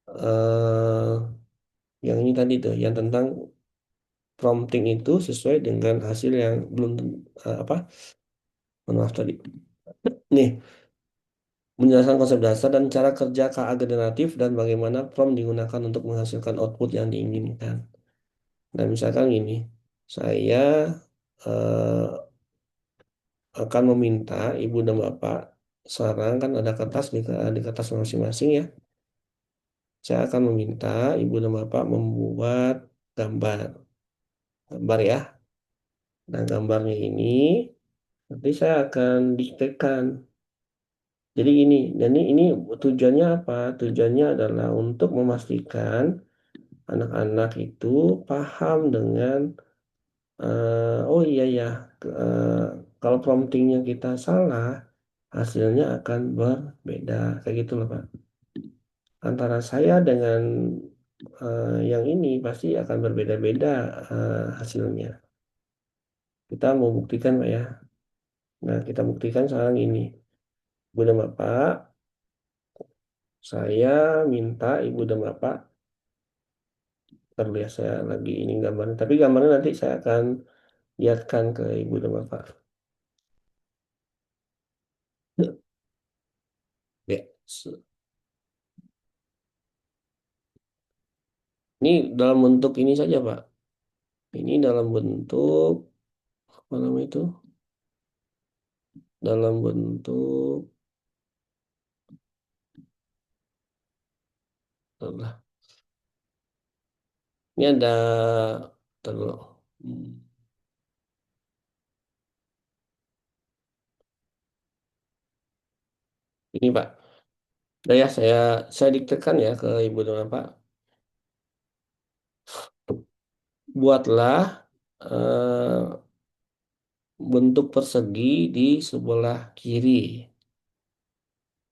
eh, yang ini tadi tuh, yang tentang prompting itu sesuai dengan hasil yang belum apa? Mohon maaf tadi. Nih, menjelaskan konsep dasar dan cara kerja KA generatif dan bagaimana prompt digunakan untuk menghasilkan output yang diinginkan. Nah, misalkan gini, saya eh, akan meminta ibu dan bapak sekarang kan ada kertas di kertas masing-masing ya. Saya akan meminta ibu dan bapak membuat gambar, gambar ya. Nah, gambarnya ini nanti saya akan diktekan. Jadi ini tujuannya apa? Tujuannya adalah untuk memastikan anak-anak itu paham dengan oh iya ya, eh, kalau promptingnya kita salah, hasilnya akan berbeda. Kayak gitu loh, Pak. Antara saya dengan yang ini pasti akan berbeda-beda hasilnya. Kita mau buktikan, Pak ya. Nah, kita buktikan sekarang ini. Ibu dan Bapak, saya minta Ibu dan Bapak, terlihat saya lagi ini gambarnya. Tapi gambarnya nanti saya akan lihatkan ke Ibu dan Bapak. Ya, ini dalam bentuk ini saja, Pak. Ini dalam bentuk apa namanya itu? Dalam bentuk apa? Ini ada terus. Ini Pak. Udah ya saya diktekan ya ke Ibu dan Bapak. Buatlah eh, bentuk persegi di sebelah kiri.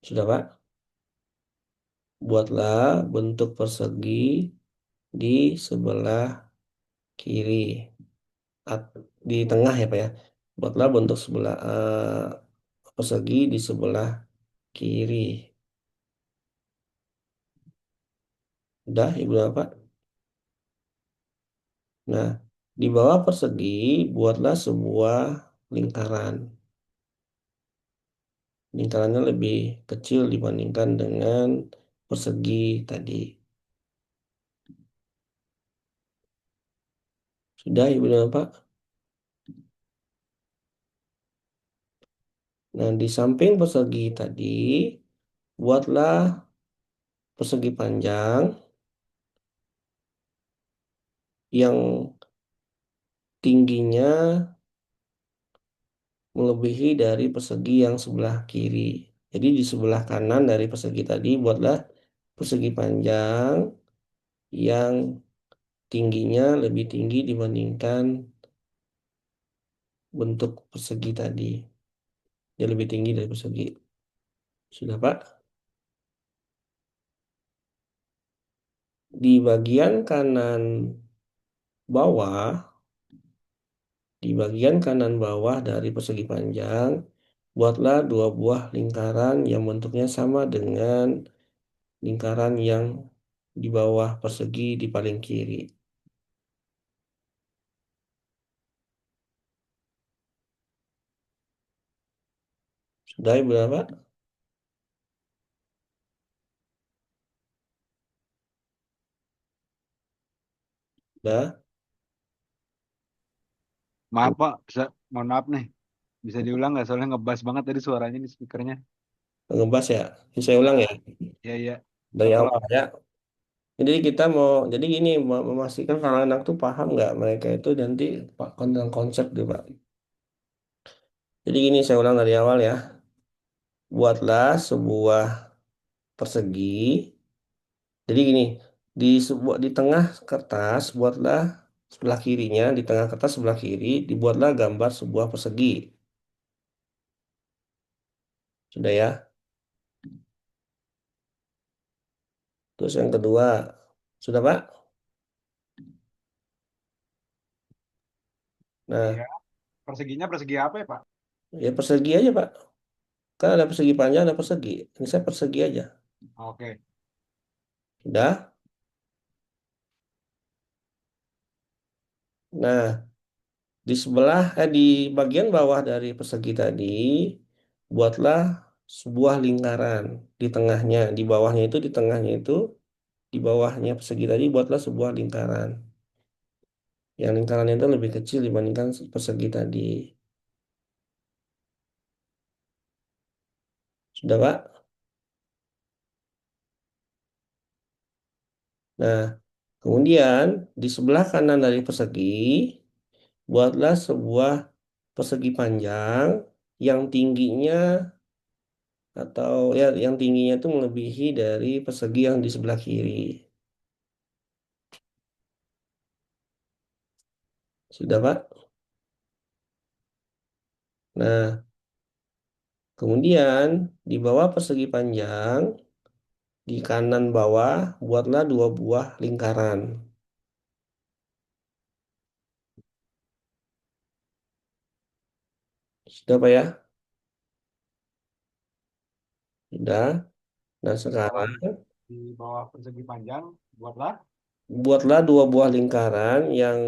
Sudah Pak? Buatlah bentuk persegi di sebelah kiri. Di tengah ya Pak ya. Buatlah bentuk sebelah persegi di sebelah kiri. Udah Ibu dan Bapak? Nah, di bawah persegi buatlah sebuah lingkaran. Lingkarannya lebih kecil dibandingkan dengan persegi tadi. Sudah Ibu dan Bapak? Nah, di samping persegi tadi, buatlah persegi panjang yang tingginya melebihi dari persegi yang sebelah kiri. Jadi di sebelah kanan dari persegi tadi, buatlah persegi panjang yang tingginya lebih tinggi dibandingkan bentuk persegi tadi. Dia lebih tinggi dari persegi. Sudah, Pak? Di bagian kanan bawah, di bagian kanan bawah dari persegi panjang, buatlah dua buah lingkaran yang bentuknya sama dengan lingkaran yang di bawah persegi di paling kiri. Sudah, Ibu Bapak? Sudah? Maaf Pak, mohon maaf nih. Bisa diulang nggak? Soalnya ngebas banget tadi suaranya di speakernya. Ngebahas ya? Ini saya ulang ya? Ah, iya iya. Dari Tolong. awal ya. Jadi kita mau, jadi gini, mau memastikan kalau anak tuh paham nggak mereka itu nanti tentang konsep gitu, Pak. Jadi gini, saya ulang dari awal ya. Buatlah sebuah persegi. Jadi gini, di tengah kertas buatlah sebelah kirinya, di tengah kertas sebelah kiri dibuatlah gambar sebuah persegi. Sudah ya. Terus yang kedua, sudah Pak? Iya. Nah, Perseginya persegi apa ya, Pak? ya persegi aja Pak. Kan ada persegi panjang, ada persegi. Ini saya persegi aja. Oke. Udah. Nah, di bagian bawah dari persegi tadi, buatlah sebuah lingkaran di tengahnya. Di bawahnya itu, di tengahnya itu, di bawahnya persegi tadi, buatlah sebuah lingkaran. Yang lingkarannya itu lebih kecil dibandingkan persegi tadi. Sudah, Pak? Nah, kemudian di sebelah kanan dari persegi, buatlah sebuah persegi panjang yang tingginya atau ya yang tingginya itu melebihi dari persegi yang di sebelah kiri. Sudah, Pak? Nah, kemudian di bawah persegi panjang, di kanan bawah, buatlah dua buah lingkaran. Sudah, Pak ya? Sudah. Nah, Di bawah sekarang di bawah persegi panjang buatlah. buatlah dua buah lingkaran yang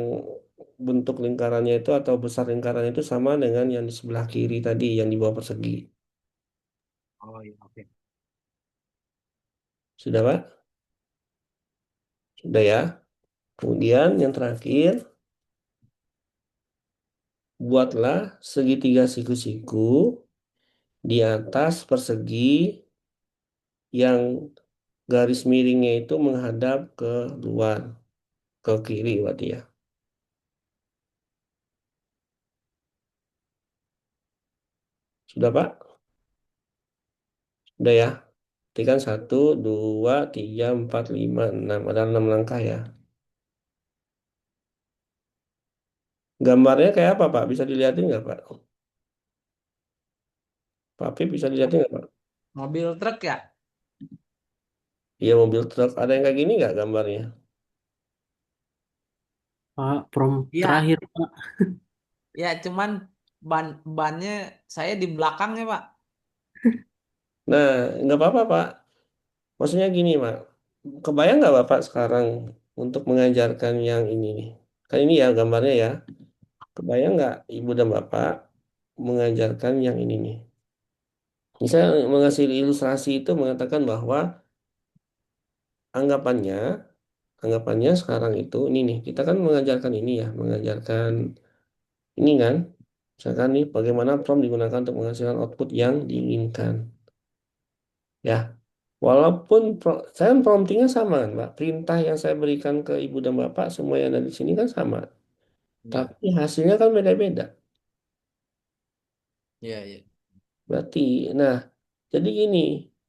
bentuk lingkarannya itu atau besar lingkaran itu sama dengan yang di sebelah kiri tadi, yang di bawah persegi. Oh iya, oke. Sudah, Pak? Sudah ya. Kemudian yang terakhir, buatlah segitiga siku-siku di atas persegi yang garis miringnya itu menghadap ke luar, ke kiri berarti ya. Sudah, Pak? Sudah ya. Berarti kan 1, 2, 3, 4, 5, 6. Ada 6 langkah ya. Gambarnya kayak apa, Pak? Bisa dilihatin nggak, Pak? Pak Pip bisa dilihatin nggak, Pak? Mobil truk ya? Iya, mobil truk. Ada yang kayak gini nggak gambarnya? Pak, prom Iya, terakhir Pak. ya cuman bannya saya di belakangnya Pak. Nah, nggak apa-apa, Pak. Maksudnya gini, Pak. Kebayang nggak Bapak sekarang untuk mengajarkan yang ini nih? Kan ini ya gambarnya ya. Kebayang nggak Ibu dan Bapak mengajarkan yang ini nih? Bisa mengasih ilustrasi itu mengatakan bahwa anggapannya, anggapannya sekarang itu ini nih. Kita kan mengajarkan ini ya, mengajarkan ini kan. Misalkan nih bagaimana prompt digunakan untuk menghasilkan output yang diinginkan. Ya, walaupun saya kan promptingnya sama kan, Pak. Perintah yang saya berikan ke Ibu dan Bapak semua yang ada di sini kan sama. Ya, Tapi hasilnya kan beda-beda. ya, ya. Berarti, nah, jadi gini,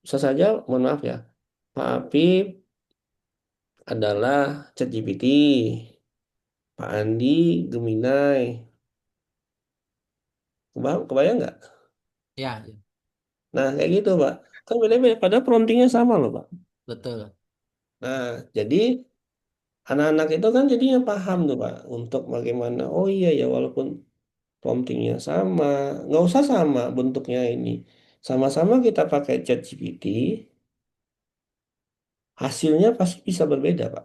bisa saja, mohon maaf ya, Pak Apip adalah ChatGPT, Pak Andi Gemini. Kebayang nggak? Ya, ya, Nah, kayak gitu, Pak. Kan beda-beda, padahal promptingnya sama loh, Pak. betul. Nah, jadi anak-anak itu kan jadinya paham tuh, Pak, untuk bagaimana, oh iya ya, walaupun promptingnya sama, nggak usah sama bentuknya ini. Sama-sama kita pakai ChatGPT, hasilnya pasti bisa berbeda, Pak.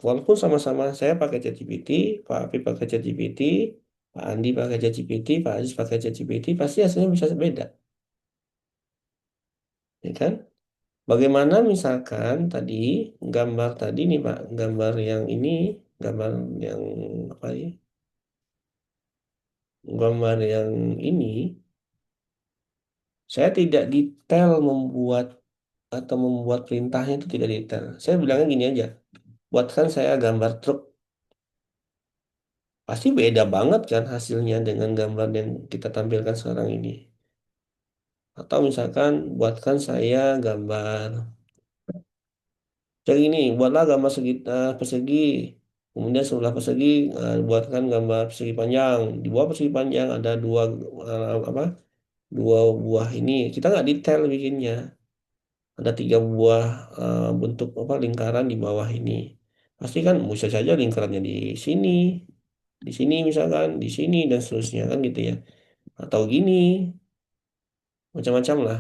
Walaupun sama-sama saya pakai ChatGPT, Pak Api pakai ChatGPT, Pak Andi pakai ChatGPT, Pak Aziz pakai ChatGPT, pasti hasilnya bisa beda, ya kan? Bagaimana misalkan tadi gambar tadi nih Pak, gambar yang ini, gambar yang apa ya? Gambar yang ini, saya tidak detail membuat atau membuat perintahnya itu tidak detail. Saya bilangnya gini aja, buatkan saya gambar truk. Pasti beda banget kan hasilnya dengan gambar yang kita tampilkan sekarang ini. Atau misalkan buatkan saya gambar. Jadi ini, buatlah gambar persegi. Kemudian sebelah persegi buatkan gambar persegi panjang. Di bawah persegi panjang ada apa? Dua buah ini. Kita nggak detail bikinnya. Ada tiga buah bentuk apa lingkaran di bawah ini. Pasti kan bisa saja lingkarannya di sini, di sini misalkan, di sini dan seterusnya kan gitu ya. Atau gini, macam-macam lah.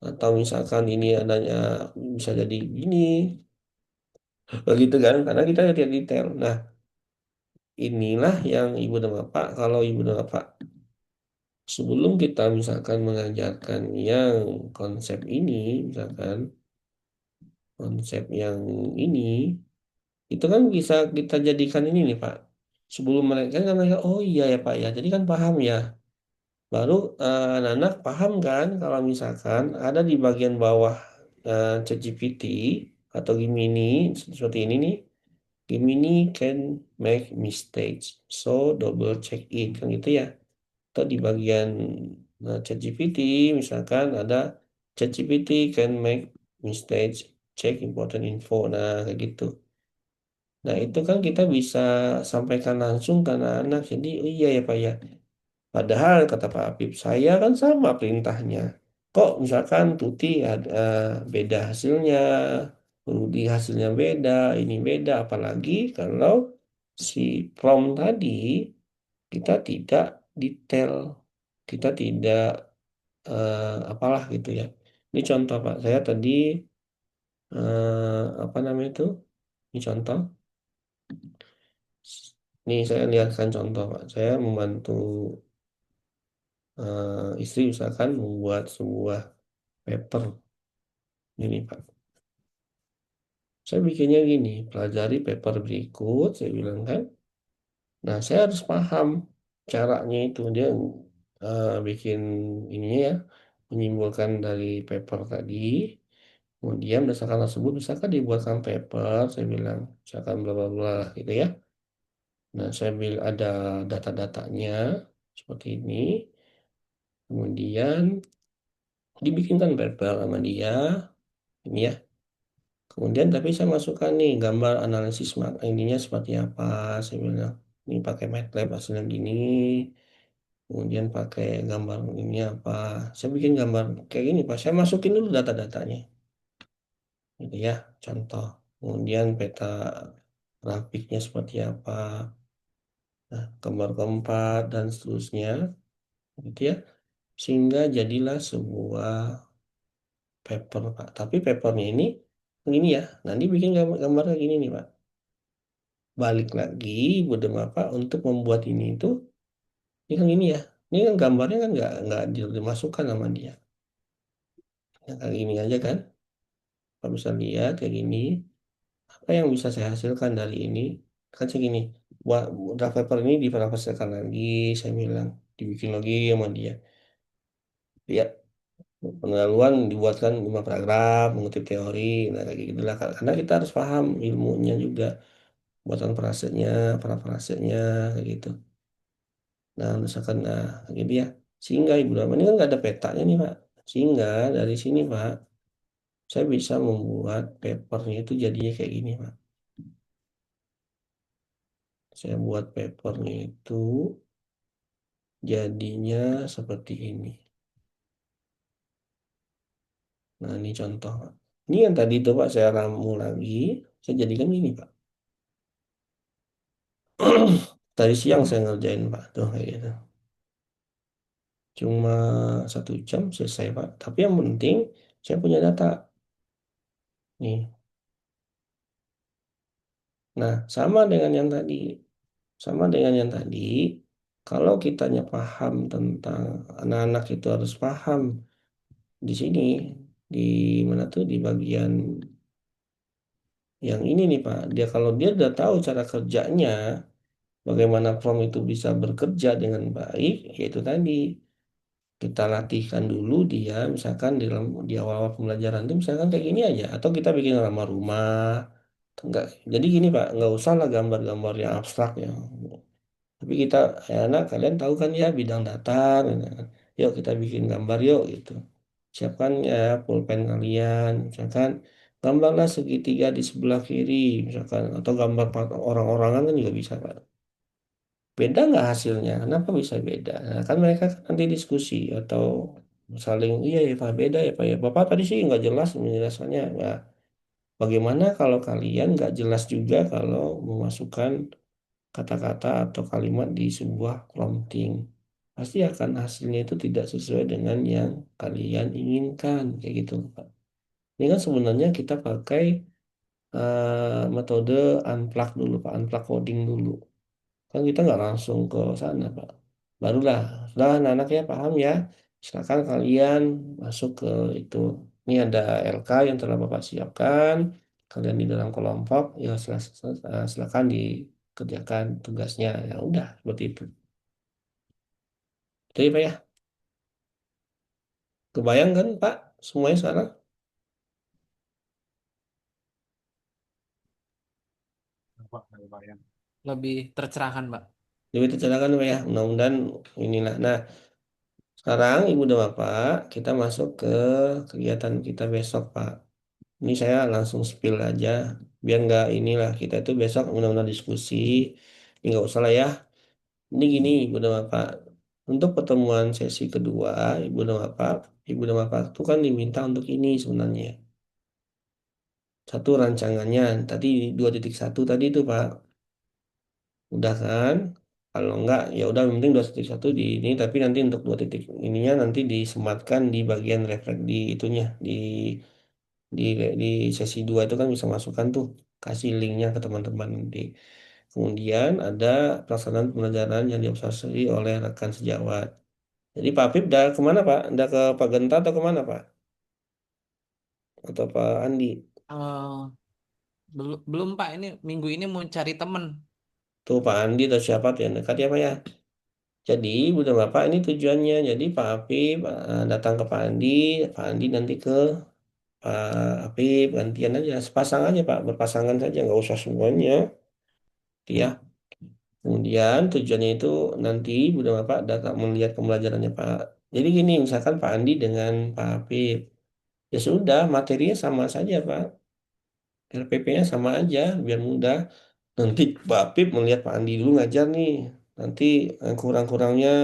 Atau misalkan ini adanya bisa jadi gini, begitu kan? Karena kita lihat detail. Nah, inilah yang Ibu dan Bapak, kalau Ibu dan Bapak sebelum kita misalkan mengajarkan yang konsep ini, misalkan konsep yang ini, itu kan bisa kita jadikan ini nih Pak. Sebelum mereka kan mereka, oh iya ya Pak ya, jadi kan paham ya. Baru anak-anak paham kan kalau misalkan ada di bagian bawah ChatGPT atau Gemini seperti ini nih. Gemini can make mistakes, so double check it kan gitu ya. Atau di bagian ChatGPT misalkan ada ChatGPT can make mistakes, check important info. Nah, kayak gitu. Nah, itu kan kita bisa sampaikan langsung ke anak-anak. Jadi, oh iya ya Pak ya. Padahal kata Pak Apip, saya kan sama perintahnya. Kok misalkan Tuti ada beda hasilnya, Rudi hasilnya beda, ini beda. Apalagi kalau si prompt tadi kita tidak detail, kita tidak apalah gitu ya. Ini contoh Pak, saya tadi apa namanya itu? Ini contoh. Nih saya lihatkan contoh Pak. Saya membantu istri misalkan membuat sebuah paper. Ini Pak. Saya bikinnya gini, pelajari paper berikut, saya bilang kan. Nah, saya harus paham caranya itu. Dia bikin ininya ya, menyimpulkan dari paper tadi. Kemudian berdasarkan tersebut, misalkan dibuatkan paper, saya bilang, misalkan bla bla bla gitu ya. Nah, saya bilang ada data-datanya seperti ini. Kemudian dibikinkan paper sama dia, ini ya. Kemudian tapi saya masukkan nih gambar analisis ininya seperti apa. Saya bilang ini pakai MATLAB hasilnya gini. Kemudian pakai gambar ini apa. Saya bikin gambar kayak gini Pak. Saya masukin dulu data-datanya. Gitu ya, contoh. Kemudian peta grafiknya seperti apa. Nah, gambar keempat dan seterusnya. Gitu ya. Sehingga jadilah sebuah paper Pak. Tapi papernya ini ya. Nanti bikin gambarnya gini nih Pak. Balik lagi Bude Bapak untuk membuat ini kan ini ya, ini kan gambarnya kan nggak dimasukkan sama dia, yang kayak gini aja kan, Pak bisa lihat kayak gini, apa yang bisa saya hasilkan dari ini, kan segini, buat draft paper ini diperhasilkan lagi, saya bilang, dibikin lagi sama dia, ya pendahuluan dibuatkan 5 paragraf mengutip teori, nah kayak gitu lah, karena kita harus paham ilmunya juga, buatan frasenya, parafrasenya, kayak gitu. Nah, misalkan, nah, gitu ya. Sehingga Ibu Rahma ini kan nggak ada petanya nih, Pak. Sehingga dari sini, Pak, saya bisa membuat papernya itu jadinya kayak gini, Pak. Saya buat papernya itu jadinya seperti ini. Nah, ini contoh, Pak. Ini yang tadi itu, Pak, saya ramu lagi. Saya jadikan gini, Pak. Tadi siang saya ngerjain, Pak. Tuh, kayak gitu. Cuma 1 jam selesai, Pak. Tapi yang penting, saya punya data. Nih. Nah, sama dengan yang tadi. Sama dengan yang tadi, kalau kitanya paham tentang anak-anak itu harus paham di sini, di mana tuh di bagian yang ini nih Pak. Dia kalau dia udah tahu cara kerjanya, bagaimana prompt itu bisa bekerja dengan baik, yaitu tadi kita latihkan dulu dia, misalkan di awal-awal pembelajaran itu misalkan kayak gini aja, atau kita bikin nama rumah, enggak. Jadi gini Pak, nggak usah lah gambar-gambar yang abstrak ya. Tapi kita, ya anak kalian tahu kan ya bidang datar, gitu kan. Yuk kita bikin gambar yuk gitu. Siapkan ya pulpen kalian, misalkan gambarlah segitiga di sebelah kiri, misalkan atau gambar orang-orangan kan juga bisa Pak. Beda nggak hasilnya? Kenapa bisa beda? Nah, kan mereka kan nanti diskusi atau saling iya ya Pak beda ya Pak ya. Bapak tadi sih nggak jelas penjelasannya. Nah, bagaimana kalau kalian nggak jelas juga kalau memasukkan kata-kata atau kalimat di sebuah prompting. Pasti akan hasilnya itu tidak sesuai dengan yang kalian inginkan, kayak gitu, Pak. Ini kan sebenarnya kita pakai metode unplug dulu, Pak, unplug coding dulu. Kan kita nggak langsung ke sana, Pak. Barulah, sudah anak-anak ya paham ya. Silakan kalian masuk ke itu. Ini ada LK yang telah Bapak siapkan. Kalian di dalam kelompok, ya silakan dikerjakan tugasnya. Ya udah, seperti itu. Itu ya, Pak ya. Kebayang kan, Pak? Semuanya sekarang? Apa nggak kebayang. Lebih tercerahkan, Pak. Jadi tercerahkan, Pak ya. Mudah-mudahan inilah. Nah, sekarang Ibu dan Bapak, kita masuk ke kegiatan kita besok, Pak. Ini saya langsung spill aja, biar nggak inilah kita itu besok benar-benar diskusi. Ini nggak usah lah ya. Ini gini, Ibu dan Bapak. Untuk pertemuan sesi kedua, Ibu dan Bapak itu kan diminta untuk ini sebenarnya. Satu rancangannya, tadi 2.1 tadi itu Pak, udah kan? Kalau enggak, ya udah yang penting 2.1 di ini, tapi nanti untuk 2 titik ininya nanti disematkan di bagian refleks di itunya, di di sesi 2 itu kan bisa masukkan tuh, kasih linknya ke teman-teman nanti. Kemudian ada pelaksanaan pembelajaran yang diobservasi oleh rekan sejawat. Jadi Pak Apip udah kemana Pak? Udah ke Pak Genta atau kemana Pak? Atau Pak Andi? Eh, belum belum Pak, ini minggu ini mau cari temen. Tuh Pak Andi atau siapa tuh yang dekat ya Pak ya? Jadi Bunda Bapak ini tujuannya. Jadi Pak Apip datang ke Pak Andi, Pak Andi nanti ke Pak Apip, gantian aja. Sepasang aja Pak, berpasangan saja, nggak usah semuanya. Gitu ya. Kemudian tujuannya itu nanti Bunda Bapak datang melihat pembelajarannya Pak. Jadi gini, misalkan Pak Andi dengan Pak Apip. Ya sudah, materinya sama saja Pak. RPP-nya sama aja, biar mudah. Nanti Pak Apip melihat Pak Andi dulu ngajar nih. Nanti kurang-kurangnya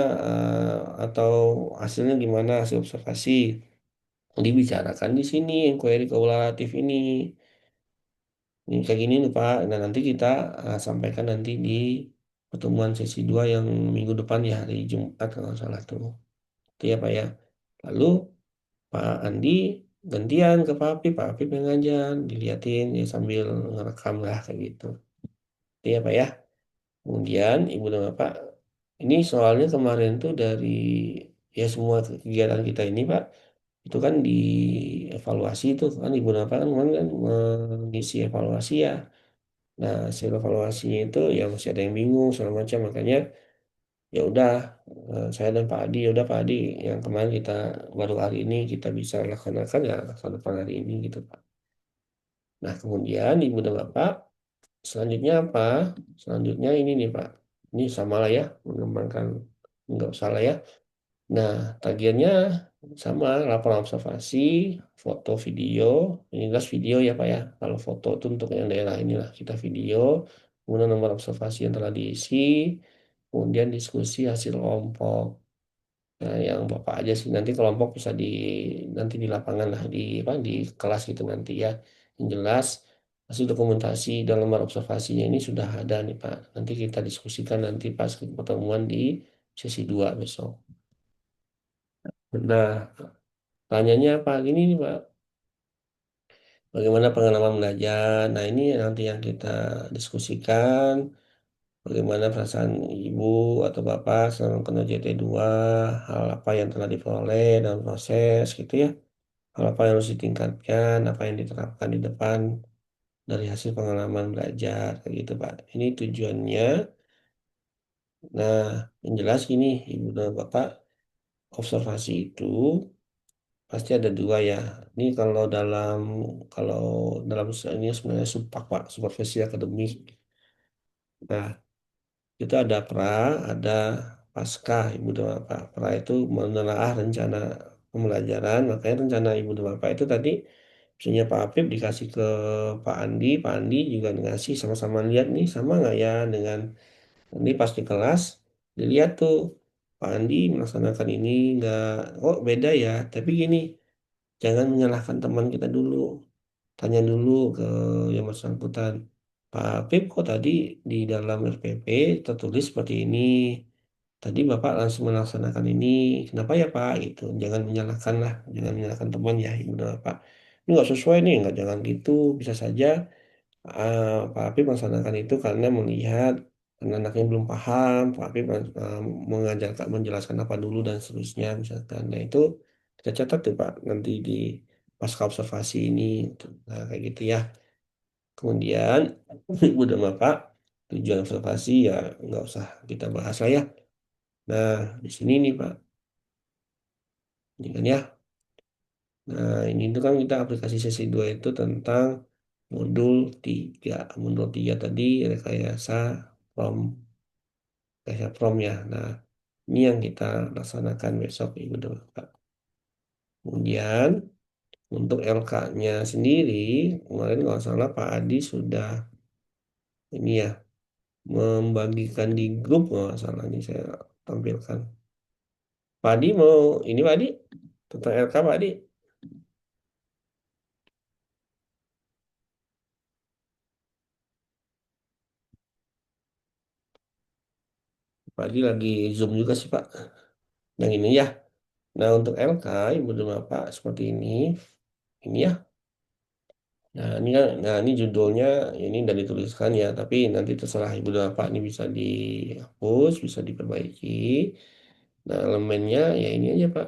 atau hasilnya gimana, hasil observasi. Dibicarakan di sini, inquiry kumulatif ini. Ini kayak gini nih Pak. Nah nanti kita sampaikan nanti di pertemuan sesi 2 yang minggu depan ya, hari Jumat kalau nggak salah tuh. Itu ya Pak ya. Lalu Pak Andi gantian ke Pak Apip yang ngajar, diliatin ya sambil ngerekam lah kayak gitu. Itu ya Pak ya. Kemudian Ibu dan Bapak, ini soalnya kemarin tuh dari ya semua kegiatan kita ini Pak, itu kan dievaluasi itu kan Ibu dan Bapak kan kemarin kan mengisi evaluasi ya. Nah, hasil evaluasinya itu ya masih ada yang bingung segala macam, makanya ya udah saya dan Pak Adi, ya udah Pak Adi yang kemarin kita baru hari ini kita bisa laksanakan ya laksanakan hari ini gitu Pak. Nah, kemudian Ibu dan Bapak selanjutnya apa? Selanjutnya ini nih Pak. Ini sama lah ya, mengembangkan nggak salah ya. Nah, tagihannya sama, laporan observasi, foto, video. Ini jelas video ya Pak ya. Kalau foto itu untuk yang daerah inilah kita video. Kemudian nomor observasi yang telah diisi. Kemudian diskusi hasil kelompok. Nah, yang Bapak aja sih nanti kelompok bisa nanti di lapangan lah apa di kelas gitu nanti ya. Yang jelas hasil dokumentasi dan lembar observasinya ini sudah ada nih Pak. Nanti kita diskusikan nanti pas pertemuan di sesi 2 besok. Nah, tanyanya apa gini nih Pak? Bagaimana pengalaman belajar? Nah, ini nanti yang kita diskusikan. Bagaimana perasaan ibu atau bapak selama kena JT2, hal apa yang telah diperoleh dalam proses gitu ya. Hal apa yang harus ditingkatkan, apa yang diterapkan di depan dari hasil pengalaman belajar, kayak gitu Pak. Ini tujuannya. Nah, yang jelas gini, ibu dan bapak, observasi itu pasti ada dua ya. Ini kalau dalam ini sebenarnya subpak Pak, supervisi akademik. Nah, itu ada pra, ada pasca ibu dan bapak. Pra itu menelaah rencana pembelajaran, makanya rencana ibu dan bapak itu tadi misalnya Pak Apip dikasih ke Pak Andi juga ngasih sama-sama lihat nih sama nggak ya dengan ini pas di kelas dilihat tuh Pak Andi melaksanakan ini nggak, oh beda ya. Tapi gini, jangan menyalahkan teman kita dulu, tanya dulu ke yang bersangkutan. Pak Apip kok tadi di dalam RPP tertulis seperti ini. Tadi Bapak langsung melaksanakan ini. Kenapa ya Pak? Gitu. Jangan menyalahkan lah. Jangan menyalahkan teman ya. Ibu dan Bapak. Ini nggak sesuai nih. Nggak jangan gitu. Bisa saja Pak Apip melaksanakan itu karena melihat anaknya belum paham. Pak Apip mengajarkan, menjelaskan apa dulu dan seterusnya. Misalkan. Nah itu kita catat tuh Pak. Nanti di pasca observasi ini. Gitu. Nah kayak gitu ya. Kemudian, Ibu dan Bapak, tujuan observasi ya nggak usah kita bahas lah ya. Nah, di sini nih Pak, ini kan ya. Nah, ini itu kan kita aplikasi sesi 2 itu tentang modul 3. Modul 3 tadi rekayasa prom, rekayasa prom ya. Nah, ini yang kita laksanakan besok Ibu dan Bapak. Kemudian, untuk LK-nya sendiri, kemarin kalau salah Pak Adi sudah ini ya, membagikan di grup kalau nggak salah ini saya tampilkan. Pak Adi mau ini Pak Adi tentang LK Pak Adi. Pak Adi lagi Zoom juga sih Pak. Yang ini ya. Nah untuk LK Ibu dan Bapak seperti ini ya. Nah ini kan, nah ini judulnya ini udah dituliskan ya. Tapi nanti terserah Ibu dan Bapak ini bisa dihapus, bisa diperbaiki. Nah elemennya ya ini aja Pak.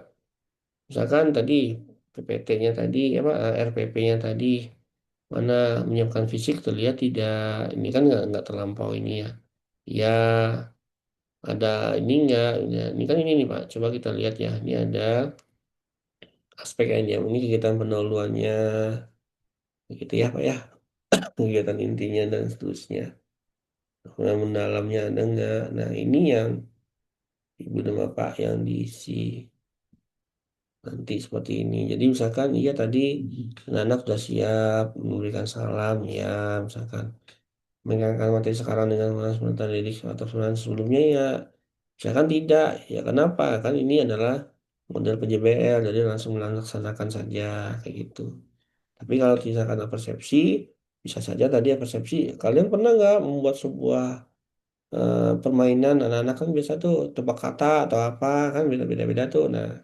Misalkan tadi PPT-nya tadi apa RPP-nya tadi mana menyiapkan fisik terlihat tidak ini kan nggak terlampau ini ya. Ya, ada ini enggak? Ya, ini kan ini nih Pak. Coba kita lihat ya. Ini ada aspek ini. Ini kegiatan pendahuluannya. Begitu ya Pak ya. Kegiatan intinya dan seterusnya. Nah, mendalamnya ada enggak? Nah, ini yang Ibu dan Bapak yang diisi nanti seperti ini. Jadi misalkan iya tadi anak sudah siap memberikan salam ya misalkan. Mengingatkan materi sekarang dengan menggunakan materi didik atau sebenarnya sebelumnya ya misalkan tidak ya kenapa kan ini adalah model PJBL jadi langsung melaksanakan saja kayak gitu tapi kalau misalkan ada persepsi bisa saja tadi ya persepsi kalian pernah nggak membuat sebuah permainan anak-anak kan biasa tuh tebak kata atau apa kan beda-beda tuh nah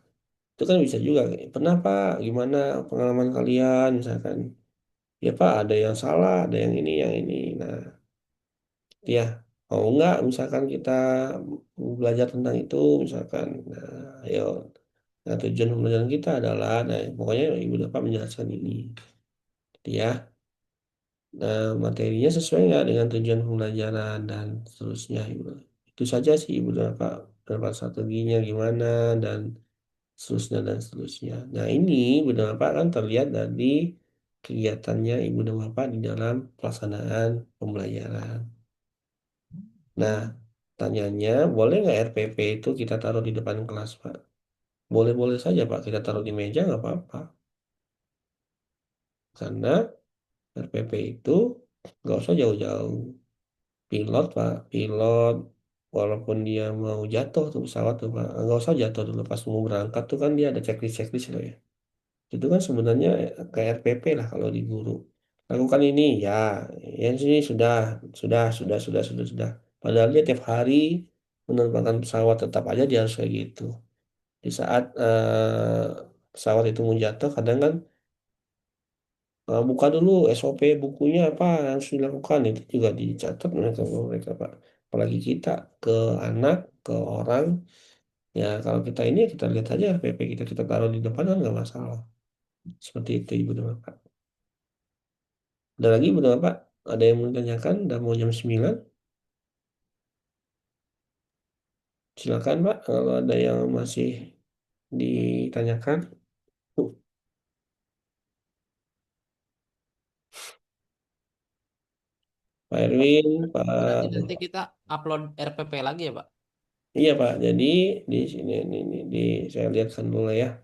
itu kan bisa juga pernah Pak gimana pengalaman kalian misalkan ya Pak ada yang salah ada yang ini nah ya mau nggak misalkan kita belajar tentang itu misalkan nah ayo nah tujuan pembelajaran kita adalah nah pokoknya ibu dapat menjelaskan ini gitu ya nah materinya sesuai nggak dengan tujuan pembelajaran dan seterusnya ibu itu saja sih ibu dapat strateginya gimana dan seterusnya nah ini ibu dapat kan terlihat dari kegiatannya ibu dan bapak di dalam pelaksanaan pembelajaran. Nah, tanyanya, boleh nggak RPP itu kita taruh di depan kelas, Pak? Boleh-boleh saja, Pak. Kita taruh di meja, nggak apa-apa. Karena RPP itu nggak usah jauh-jauh. Pilot, Pak. Pilot, walaupun dia mau jatuh tuh pesawat tuh, Pak. Nggak usah jatuh dulu. Pas mau berangkat tuh kan dia ada checklist-checklist loh ya. Itu kan sebenarnya kayak RPP lah kalau di guru. Lakukan ini, ya. Yang sini sudah. Padahal dia tiap hari menerbangkan pesawat tetap aja dia harus kayak gitu. Di saat pesawat itu mau jatuh, kadang kan buka dulu SOP bukunya apa yang harus dilakukan itu juga dicatat mereka Pak. Apalagi kita ke anak, ke orang, ya kalau kita ini kita lihat aja PP kita taruh di depan kan nggak masalah. Seperti itu Ibu dan Bapak. Ada lagi Ibu dan Bapak? Ada yang mau ditanyakan? Udah mau jam 9. Silakan Pak, kalau ada yang masih ditanyakan. Pak Erwin, Berarti Pak. nanti kita upload RPP lagi ya, Pak? Iya Pak, jadi di sini saya lihatkan dulu ya.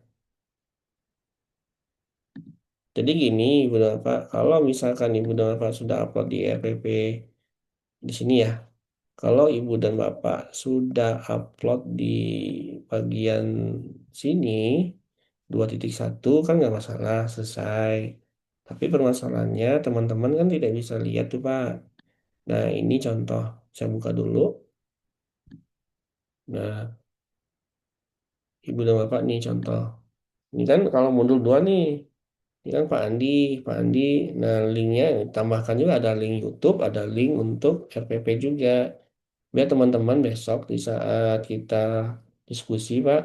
Jadi gini Ibu dan Bapak, kalau misalkan Ibu dan Bapak sudah upload di RPP di sini ya, kalau Ibu dan Bapak sudah upload di bagian sini 2.1 kan nggak masalah selesai. Tapi permasalahannya teman-teman kan tidak bisa lihat tuh Pak. Nah, ini contoh. Saya buka dulu. Nah, Ibu dan Bapak nih contoh. Ini kan kalau modul 2 nih. Ini kan Pak Andi. Pak Andi, nah linknya tambahkan juga ada link YouTube, ada link untuk RPP juga. Biar teman-teman besok di saat kita diskusi, Pak,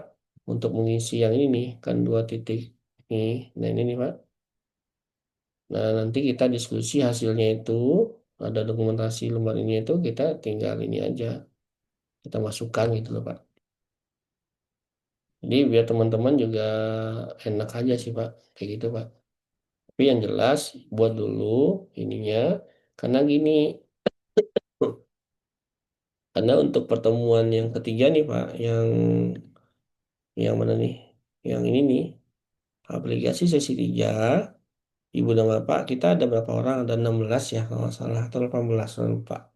untuk mengisi yang ini nih, kan 2 titik nih. Nah, ini nih, Pak. Nah, nanti kita diskusi hasilnya itu, ada dokumentasi lembar ini itu, kita tinggal ini aja, kita masukkan gitu loh, Pak. Jadi biar teman-teman juga enak aja sih, Pak. Kayak gitu, Pak. Tapi yang jelas, buat dulu ininya, karena gini, karena untuk pertemuan yang ketiga nih, Pak, yang mana nih? Yang ini nih, aplikasi sesi 3 Ibu dan Bapak, kita ada berapa orang? Ada 16 ya, kalau nggak salah, atau 18, saya lupa.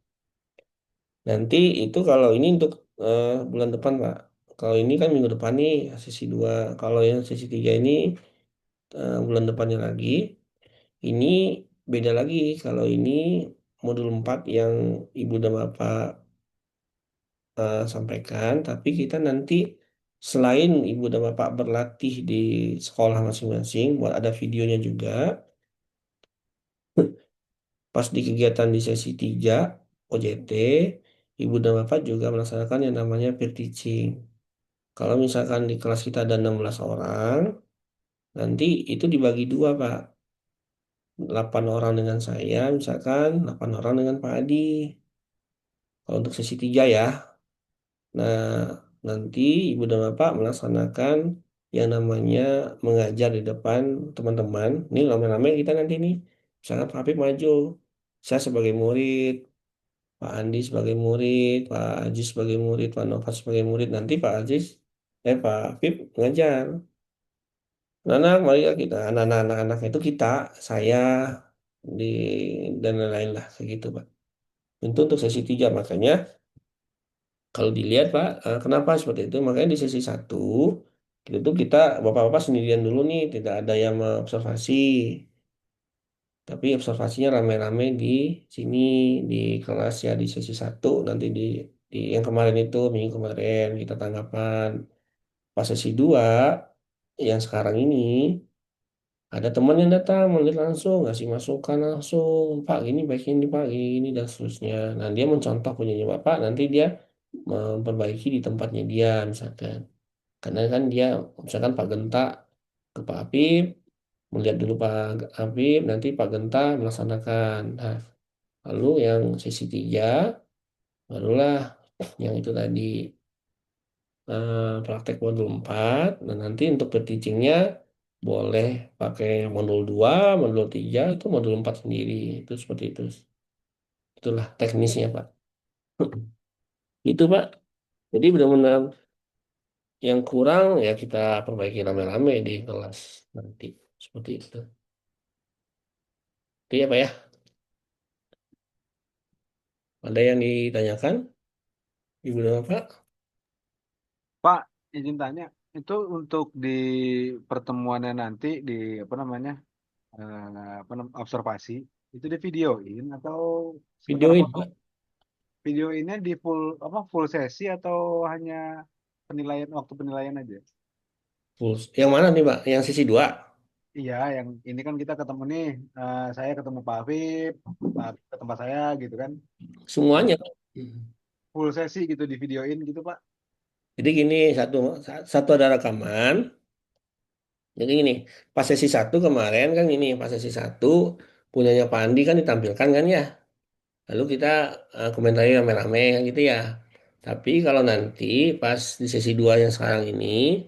Nanti itu kalau ini untuk bulan depan, Pak. Kalau ini kan minggu depan nih, sesi 2. Kalau yang sesi 3 ini bulan depannya lagi. Ini beda lagi. Kalau ini modul 4 yang Ibu dan Bapak sampaikan, tapi kita nanti selain Ibu dan Bapak berlatih di sekolah masing-masing, buat ada videonya juga. Pas di kegiatan di sesi 3 OJT, Ibu dan Bapak juga melaksanakan yang namanya peer teaching. Kalau misalkan di kelas kita ada 16 orang, nanti itu dibagi dua, Pak. 8 orang dengan saya, misalkan 8 orang dengan Pak Adi. Kalau untuk sesi 3 ya. Nah, nanti Ibu dan Bapak melaksanakan yang namanya mengajar di depan teman-teman. Ini lama-lama kita nanti nih. Misalkan Pak Habib maju. Saya sebagai murid, Pak Andi sebagai murid, Pak Aziz sebagai murid, Pak Nova sebagai murid. Nanti Pak Habib mengajar. Anak, mari ya kita, anak-anak itu kita, saya, di dan lain-lain lah, segitu, Pak. Itu untuk sesi 3, makanya kalau dilihat, Pak, kenapa seperti itu? Makanya di sesi 1, itu kita, Bapak-Bapak sendirian dulu nih, tidak ada yang mengobservasi. Tapi observasinya rame-rame di sini, di kelas ya, di sesi 1, nanti di yang kemarin itu, minggu kemarin, kita tanggapan. Pas sesi 2 yang sekarang ini, ada teman yang datang melihat langsung, ngasih masukan langsung, Pak gini baik ini Pak gini dan seterusnya. Nah dia mencontoh punyanya Bapak, nanti dia memperbaiki di tempatnya dia misalkan. Karena kan dia misalkan Pak Genta ke Pak Apip, melihat dulu Pak Apip, nanti Pak Genta melaksanakan. Nah, lalu yang sesi 3, barulah yang itu tadi praktek modul 4. Dan nanti untuk teachingnya boleh pakai modul 2 modul 3 itu modul 4 sendiri. Itu seperti itu. Itulah teknisnya, Pak. Itu, Pak. Jadi benar-benar yang kurang ya kita perbaiki rame-rame di kelas nanti. Seperti itu. Itu ya, Pak ya. Ada yang ditanyakan, Ibu dan Bapak? Pak, izin tanya, itu untuk di pertemuannya nanti di apa namanya observasi itu di videoin atau sekedar Videoin, foto? Pak. Videoinnya di full sesi atau hanya penilaian waktu penilaian aja? Full. Yang mana nih, Pak? Yang sisi 2? Iya, yang ini kan kita ketemu nih, saya ketemu Pak Afif, Pak Afif ke tempat saya gitu kan. Itu Semuanya, Pak. full sesi gitu di videoin gitu Pak. Jadi gini, satu ada rekaman. Jadi gini, pas sesi 1 kemarin kan ini, pas sesi 1 punyanya Pak Andi kan ditampilkan kan ya. Lalu kita komentari rame-rame kan gitu ya. Tapi kalau nanti pas di sesi 2 yang sekarang ini,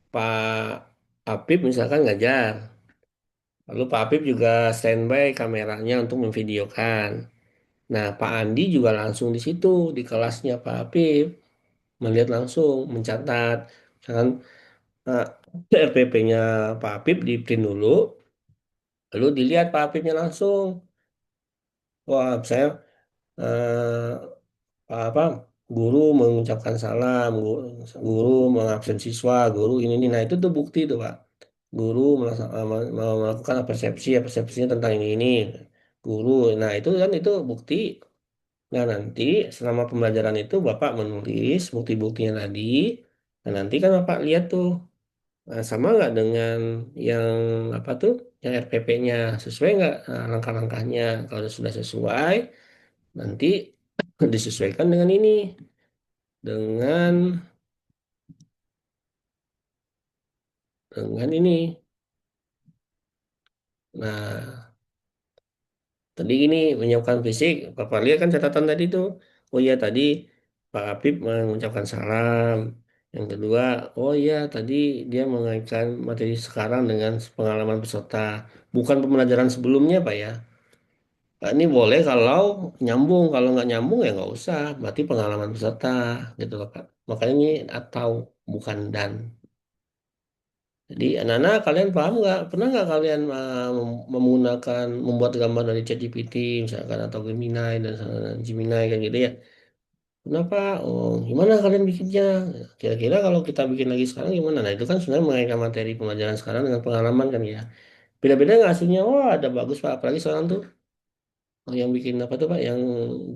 Pak Apip misalkan ngajar. Lalu Pak Apip juga standby kameranya untuk memvideokan. Nah, Pak Andi juga langsung di situ, di kelasnya Pak Apip. Melihat langsung, mencatat. Misalkan eh, RPP-nya Pak Apip di print dulu, lalu dilihat Pak Apipnya langsung. Wah, saya apa guru mengucapkan salam, guru mengabsen siswa, guru ini. Nah, itu tuh bukti tuh, Pak. Guru melakukan persepsinya tentang ini. Guru. Nah, itu kan itu bukti. Nah, nanti selama pembelajaran itu Bapak menulis bukti-buktinya tadi. Nah, nanti kan Bapak lihat tuh sama nggak dengan yang apa tuh, yang RPP-nya sesuai nggak langkah-langkahnya. Kalau sudah sesuai, nanti disesuaikan dengan ini, dengan ini. Nah, tadi ini menyiapkan fisik, Bapak lihat kan catatan tadi tuh. Oh iya tadi Pak Apip mengucapkan salam. Yang kedua, oh iya tadi dia mengaitkan materi sekarang dengan pengalaman peserta. Bukan pembelajaran sebelumnya Pak ya. Nah, ini boleh kalau nyambung, kalau nggak nyambung ya nggak usah. Berarti pengalaman peserta gitu loh Pak. Makanya ini atau bukan dan. Jadi anak-anak kalian paham nggak? Pernah nggak kalian menggunakan membuat gambar dari ChatGPT misalkan atau Gemini dan Gemini kayak gitu ya? Kenapa? Oh, gimana kalian bikinnya? Kira-kira kalau kita bikin lagi sekarang gimana? Nah itu kan sebenarnya mengaitkan materi pembelajaran sekarang dengan pengalaman kan ya. Beda-beda nggak hasilnya? Wah ada bagus Pak. Apalagi sekarang tuh yang bikin apa tuh Pak? Yang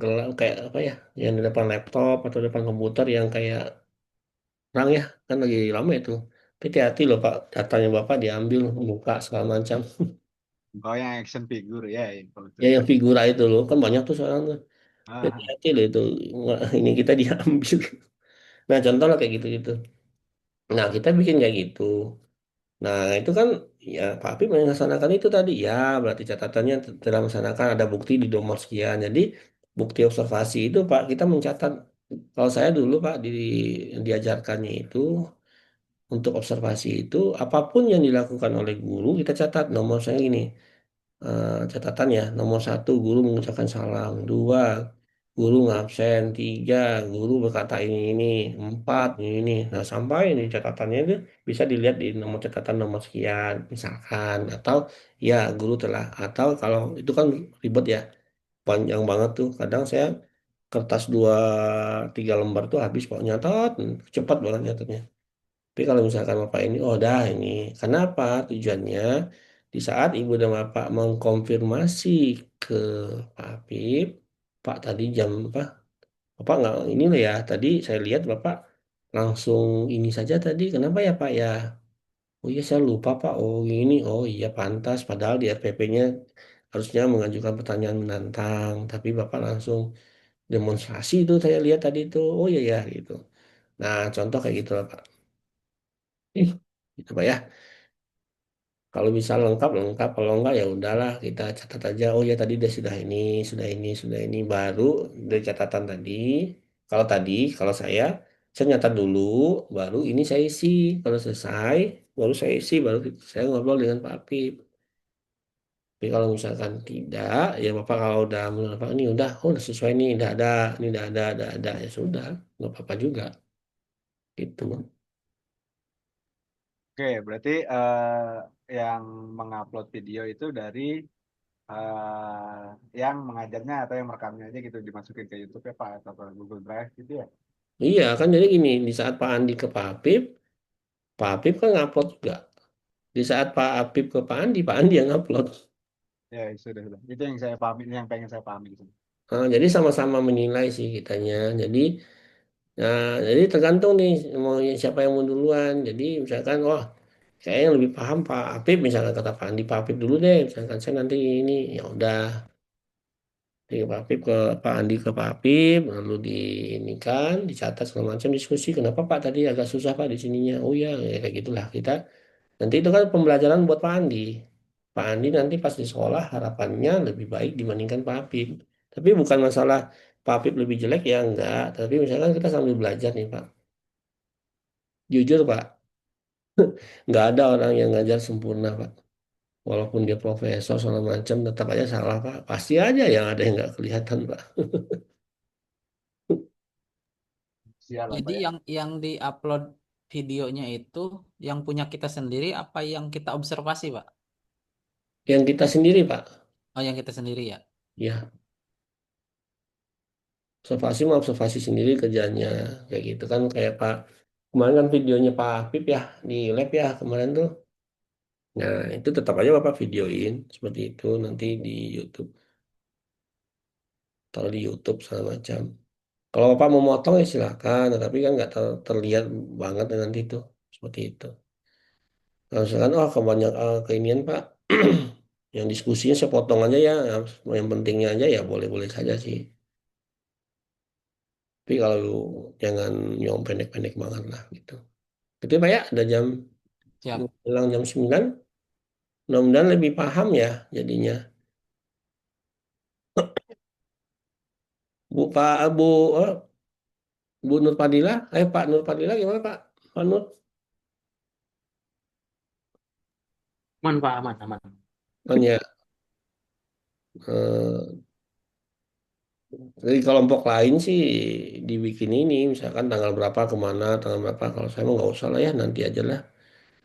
gelap kayak apa ya? Yang di depan laptop atau depan komputer yang kayak perang ya? Kan lagi lama itu. Tapi hati-hati loh Pak, datanya Bapak diambil, buka segala macam. Oh yang action figure ya, kalau itu Ya ya. yang figura itu loh, kan banyak tuh sekarang tuh. Ah, Hati-hati loh itu. Wah, ini kita diambil. Nah contoh lah kayak gitu-gitu. Nah kita bikin kayak gitu. Nah itu kan ya Pak Apip melaksanakan itu tadi. Ya berarti catatannya telah melaksanakan ada bukti di nomor sekian. Jadi bukti observasi itu Pak kita mencatat. Kalau saya dulu Pak diajarkannya itu untuk observasi itu apapun yang dilakukan oleh guru kita catat nomor saya gini. Catatan ya. Nomor satu, guru mengucapkan salam. Dua, guru ngabsen. Tiga, guru berkata ini. Empat, ini. Nah, sampai ini catatannya itu bisa dilihat di nomor catatan nomor sekian, misalkan. Atau ya, guru telah. Atau kalau itu kan ribet ya, panjang banget tuh. Kadang saya kertas dua, tiga lembar tuh habis kok nyatat. Cepat banget nyatatnya. Tapi kalau misalkan Bapak ini, oh dah ini. Kenapa? Tujuannya di saat Ibu dan Bapak mengkonfirmasi ke Pak Apip, Pak tadi jam apa? Bapak nggak ini loh ya. Tadi saya lihat Bapak langsung ini saja tadi. Kenapa ya Pak ya? Oh iya saya lupa Pak. Oh ini. Oh iya pantas. Padahal di RPP-nya harusnya mengajukan pertanyaan menantang. Tapi Bapak langsung demonstrasi itu saya lihat tadi itu. Oh iya ya gitu. Nah contoh kayak gitu lah Pak. Ih, gitu Pak ya. Kalau bisa lengkap lengkap, kalau enggak ya udahlah kita catat aja. Oh ya tadi dia sudah ini, sudah ini, sudah ini. Baru dari catatan tadi. Kalau saya nyatat dulu, baru ini saya isi. Kalau selesai, baru saya isi, baru saya ngobrol dengan Pak Apip. Tapi kalau misalkan tidak, ya Bapak kalau udah menurut Bapak ini udah, oh udah sesuai nih, udah ada, ini udah ada, ya sudah, nggak apa-apa juga, gitu. oke, berarti yang mengupload video itu dari yang mengajarnya atau yang merekamnya aja gitu dimasukin ke YouTube ya Pak atau ke Google Drive gitu ya. Iya kan jadi gini, di saat Pak Andi ke Pak Apip kan ngupload juga. Di saat Pak Apip ke Pak Andi yang upload. Ya sudah. Itu yang saya pahami, yang pengen saya pahami gitu. Jadi sama-sama menilai sih kitanya. Nah, jadi tergantung nih mau siapa yang mau duluan. Jadi misalkan, wah, saya yang lebih paham Pak Apip, misalkan kata Pak Andi, Pak Apip dulu deh. Misalkan saya nanti ini, ya udah. Dari Pak Apip ke Pak Andi ke Pak Apip, lalu di ini kan, dicatat segala macam diskusi. Kenapa Pak tadi agak susah Pak di sininya? Oh ya, ya kayak gitulah kita. Nanti itu kan pembelajaran buat Pak Andi. Pak Andi nanti pas di sekolah harapannya lebih baik dibandingkan Pak Apip. Tapi bukan masalah Pak Apip lebih jelek ya enggak. Tapi misalkan kita sambil belajar nih Pak. Jujur Pak, nggak ada orang yang ngajar sempurna Pak. Walaupun dia profesor segala macam tetap aja salah Pak. Pasti aja yang ada yang nggak kelihatan Pak. Sial lah Jadi Pak ya. yang diupload videonya itu yang punya kita sendiri apa yang kita observasi, Pak? Yang kita sendiri Pak. Oh, yang kita sendiri ya. Ya, observasi mau observasi sendiri kerjanya. Kayak gitu kan kayak Pak. Kemarin kan videonya Pak Apip ya di lab ya kemarin tuh. Nah, itu tetap aja Bapak videoin seperti itu nanti di YouTube. taruh di YouTube segala macam. Kalau Bapak mau motong ya silakan, tapi kan nggak terlihat banget nanti itu seperti itu. Kalau misalkan oh kebanyak keinian Pak, yang diskusinya saya potong aja ya, yang pentingnya aja ya boleh-boleh saja sih. Tapi kalau jangan yang pendek-pendek banget lah gitu. Gitu Pak ya, ada jam Siap. bilang jam 9. Mudah-mudahan lebih paham ya jadinya. Bu Pak Bu Bu Nur Padilla, Pak Nur Padilla gimana Pak? Pak Nur, Aman Pak, aman, aman. nanya. Dari kelompok lain sih dibikin ini, misalkan tanggal berapa kemana, tanggal berapa. Kalau saya mau nggak usah lah ya, nanti aja lah.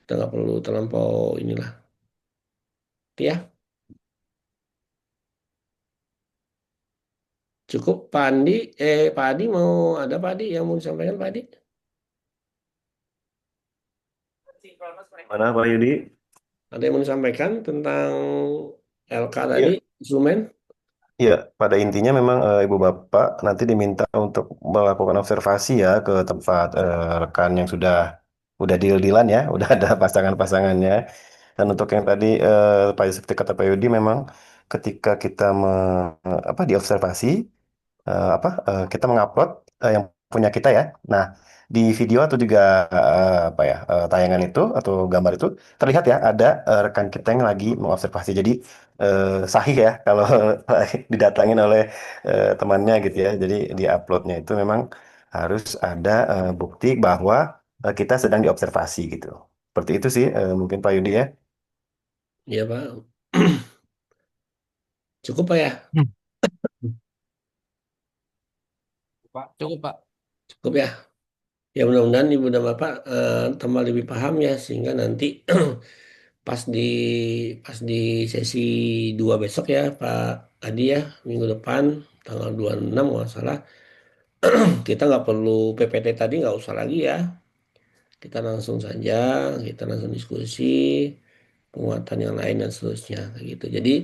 Kita nggak perlu terlampau inilah. Itu ya, cukup Pak Andi. Pak Adi mau ada Pak Adi yang mau disampaikan Pak Adi? Mana Pak Yudi? Ada yang mau disampaikan tentang LK tadi, Iya, instrumen? iya. Pada intinya memang Ibu Bapak nanti diminta untuk melakukan observasi ya ke tempat rekan yang udah deal-dealan ya, udah ada pasangan-pasangannya. Dan untuk yang tadi seperti kata Pak Yudi memang ketika kita diobservasi kita mengupload yang punya kita ya. Nah, di video atau juga tayangan itu atau gambar itu terlihat ya ada rekan kita yang lagi mengobservasi. Jadi sahih ya kalau didatangin oleh temannya gitu ya. Jadi di uploadnya itu memang harus ada bukti bahwa kita sedang diobservasi gitu. Seperti itu sih mungkin Pak Yudi ya. Iya Pak. Cukup Pak ya? Hmm. Pak. Cukup Pak. Cukup ya? Ya mudah-mudahan Ibu dan Bapak tambah lebih paham ya sehingga nanti pas di pas di sesi 2 besok ya Pak Adi ya minggu depan tanggal 26 kalau nggak salah kita nggak perlu PPT tadi nggak usah lagi ya, kita langsung saja, kita langsung diskusi penguatan yang lain dan seterusnya kayak gitu. Jadi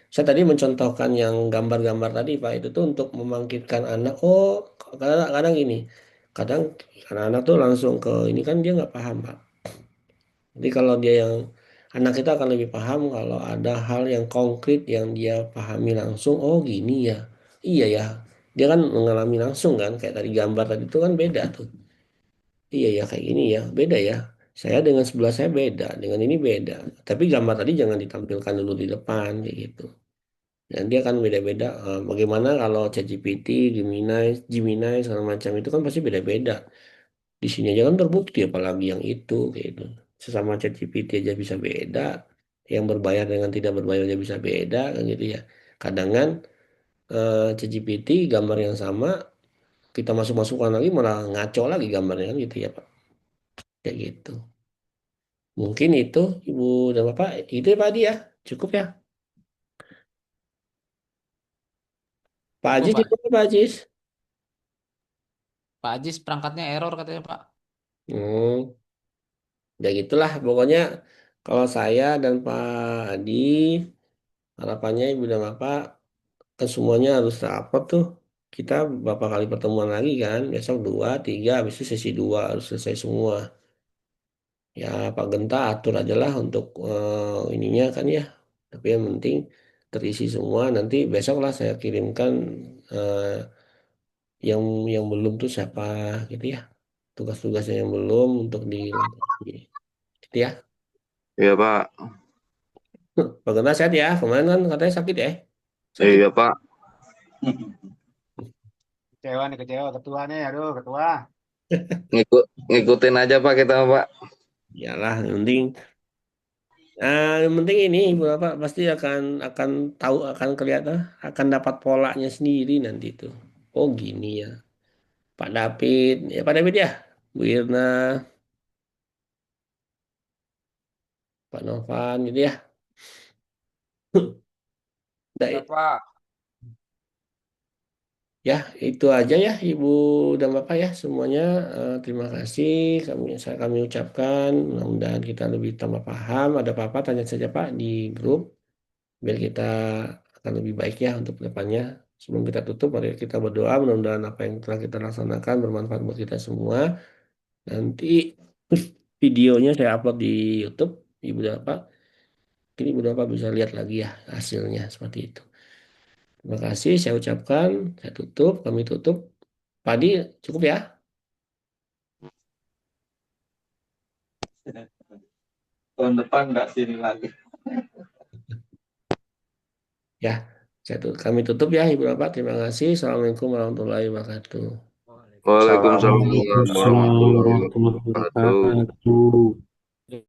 saya tadi mencontohkan yang gambar-gambar tadi Pak itu tuh untuk membangkitkan anak. Oh kadang-kadang ini kadang anak-anak tuh langsung ke ini kan dia nggak paham Pak. Jadi kalau dia yang anak kita akan lebih paham kalau ada hal yang konkret yang dia pahami langsung. Oh gini ya, iya ya. Dia kan mengalami langsung kan, kayak tadi gambar tadi itu kan beda tuh. Iya ya kayak gini ya, beda ya. Saya dengan sebelah saya beda, dengan ini beda. Tapi gambar tadi jangan ditampilkan dulu di depan kayak gitu. Dan dia kan beda-beda. Bagaimana kalau ChatGPT, Gemini segala macam itu kan pasti beda-beda. Di sini aja kan terbukti apalagi yang itu kayak gitu. Sesama ChatGPT aja bisa beda, yang berbayar dengan tidak berbayar aja bisa beda kan gitu ya. Kadang kan ChatGPT gambar yang sama kita masuk-masukkan lagi malah ngaco lagi gambarnya kan gitu ya Pak. Kayak gitu. Mungkin itu Ibu dan Bapak itu ya Pak Adi ya. Cukup ya. Pak Cukup Ajis Pak. cukup ya, Pak Ajis. Pak Ajis perangkatnya error katanya Pak. Hmm, ya gitulah pokoknya kalau saya dan Pak Adi harapannya Ibu dan Bapak kan semuanya harus rapat tuh. Kita berapa kali pertemuan lagi kan? Besok 2, 3, habis itu sesi 2 harus selesai semua. Ya Pak Genta atur aja lah untuk ininya kan ya. Tapi yang penting terisi semua. Nanti besok lah saya kirimkan eh, yang belum tuh siapa gitu ya. Tugas-tugasnya yang belum untuk dilengkapi. Gitu ya. Iya Pak, Pak Genta sehat ya. Kemarin kan katanya sakit ya. Sakit. iya Pak, Kecewa nih, kecewa ketua nih, aduh ketua. ngikutin aja Pak kita Pak. Yalah, yang penting ini Ibu Bapak pasti akan tahu akan kelihatan akan dapat polanya sendiri nanti itu. Oh gini ya. Pak David, ya Pak David ya. Bu Irna, Pak Novan gitu ya. Ya Udah, Pak. ya itu aja ya Ibu dan Bapak ya semuanya. Terima kasih kami ucapkan. Mudah-mudahan kita lebih tambah paham. Ada apa-apa tanya saja Pak di grup biar kita akan lebih baik ya untuk kedepannya. Sebelum kita tutup, mari kita berdoa. Mudah-mudahan apa yang telah kita laksanakan bermanfaat buat kita semua. Nanti videonya saya upload di YouTube. Ibu Bapak, ini Ibu Bapak bisa lihat lagi ya hasilnya seperti itu. Terima kasih saya ucapkan. Saya tutup, kami tutup. Padi cukup ya? Tahun depan nggak sini lagi. Ya, kami tutup ya Ibu Bapak. Terima kasih. Assalamualaikum warahmatullahi wabarakatuh. Waalaikumsalam Assalamualaikum. Waalaikumsalam warahmatullahi warahmatullahi wabarakatuh. wabarakatuh.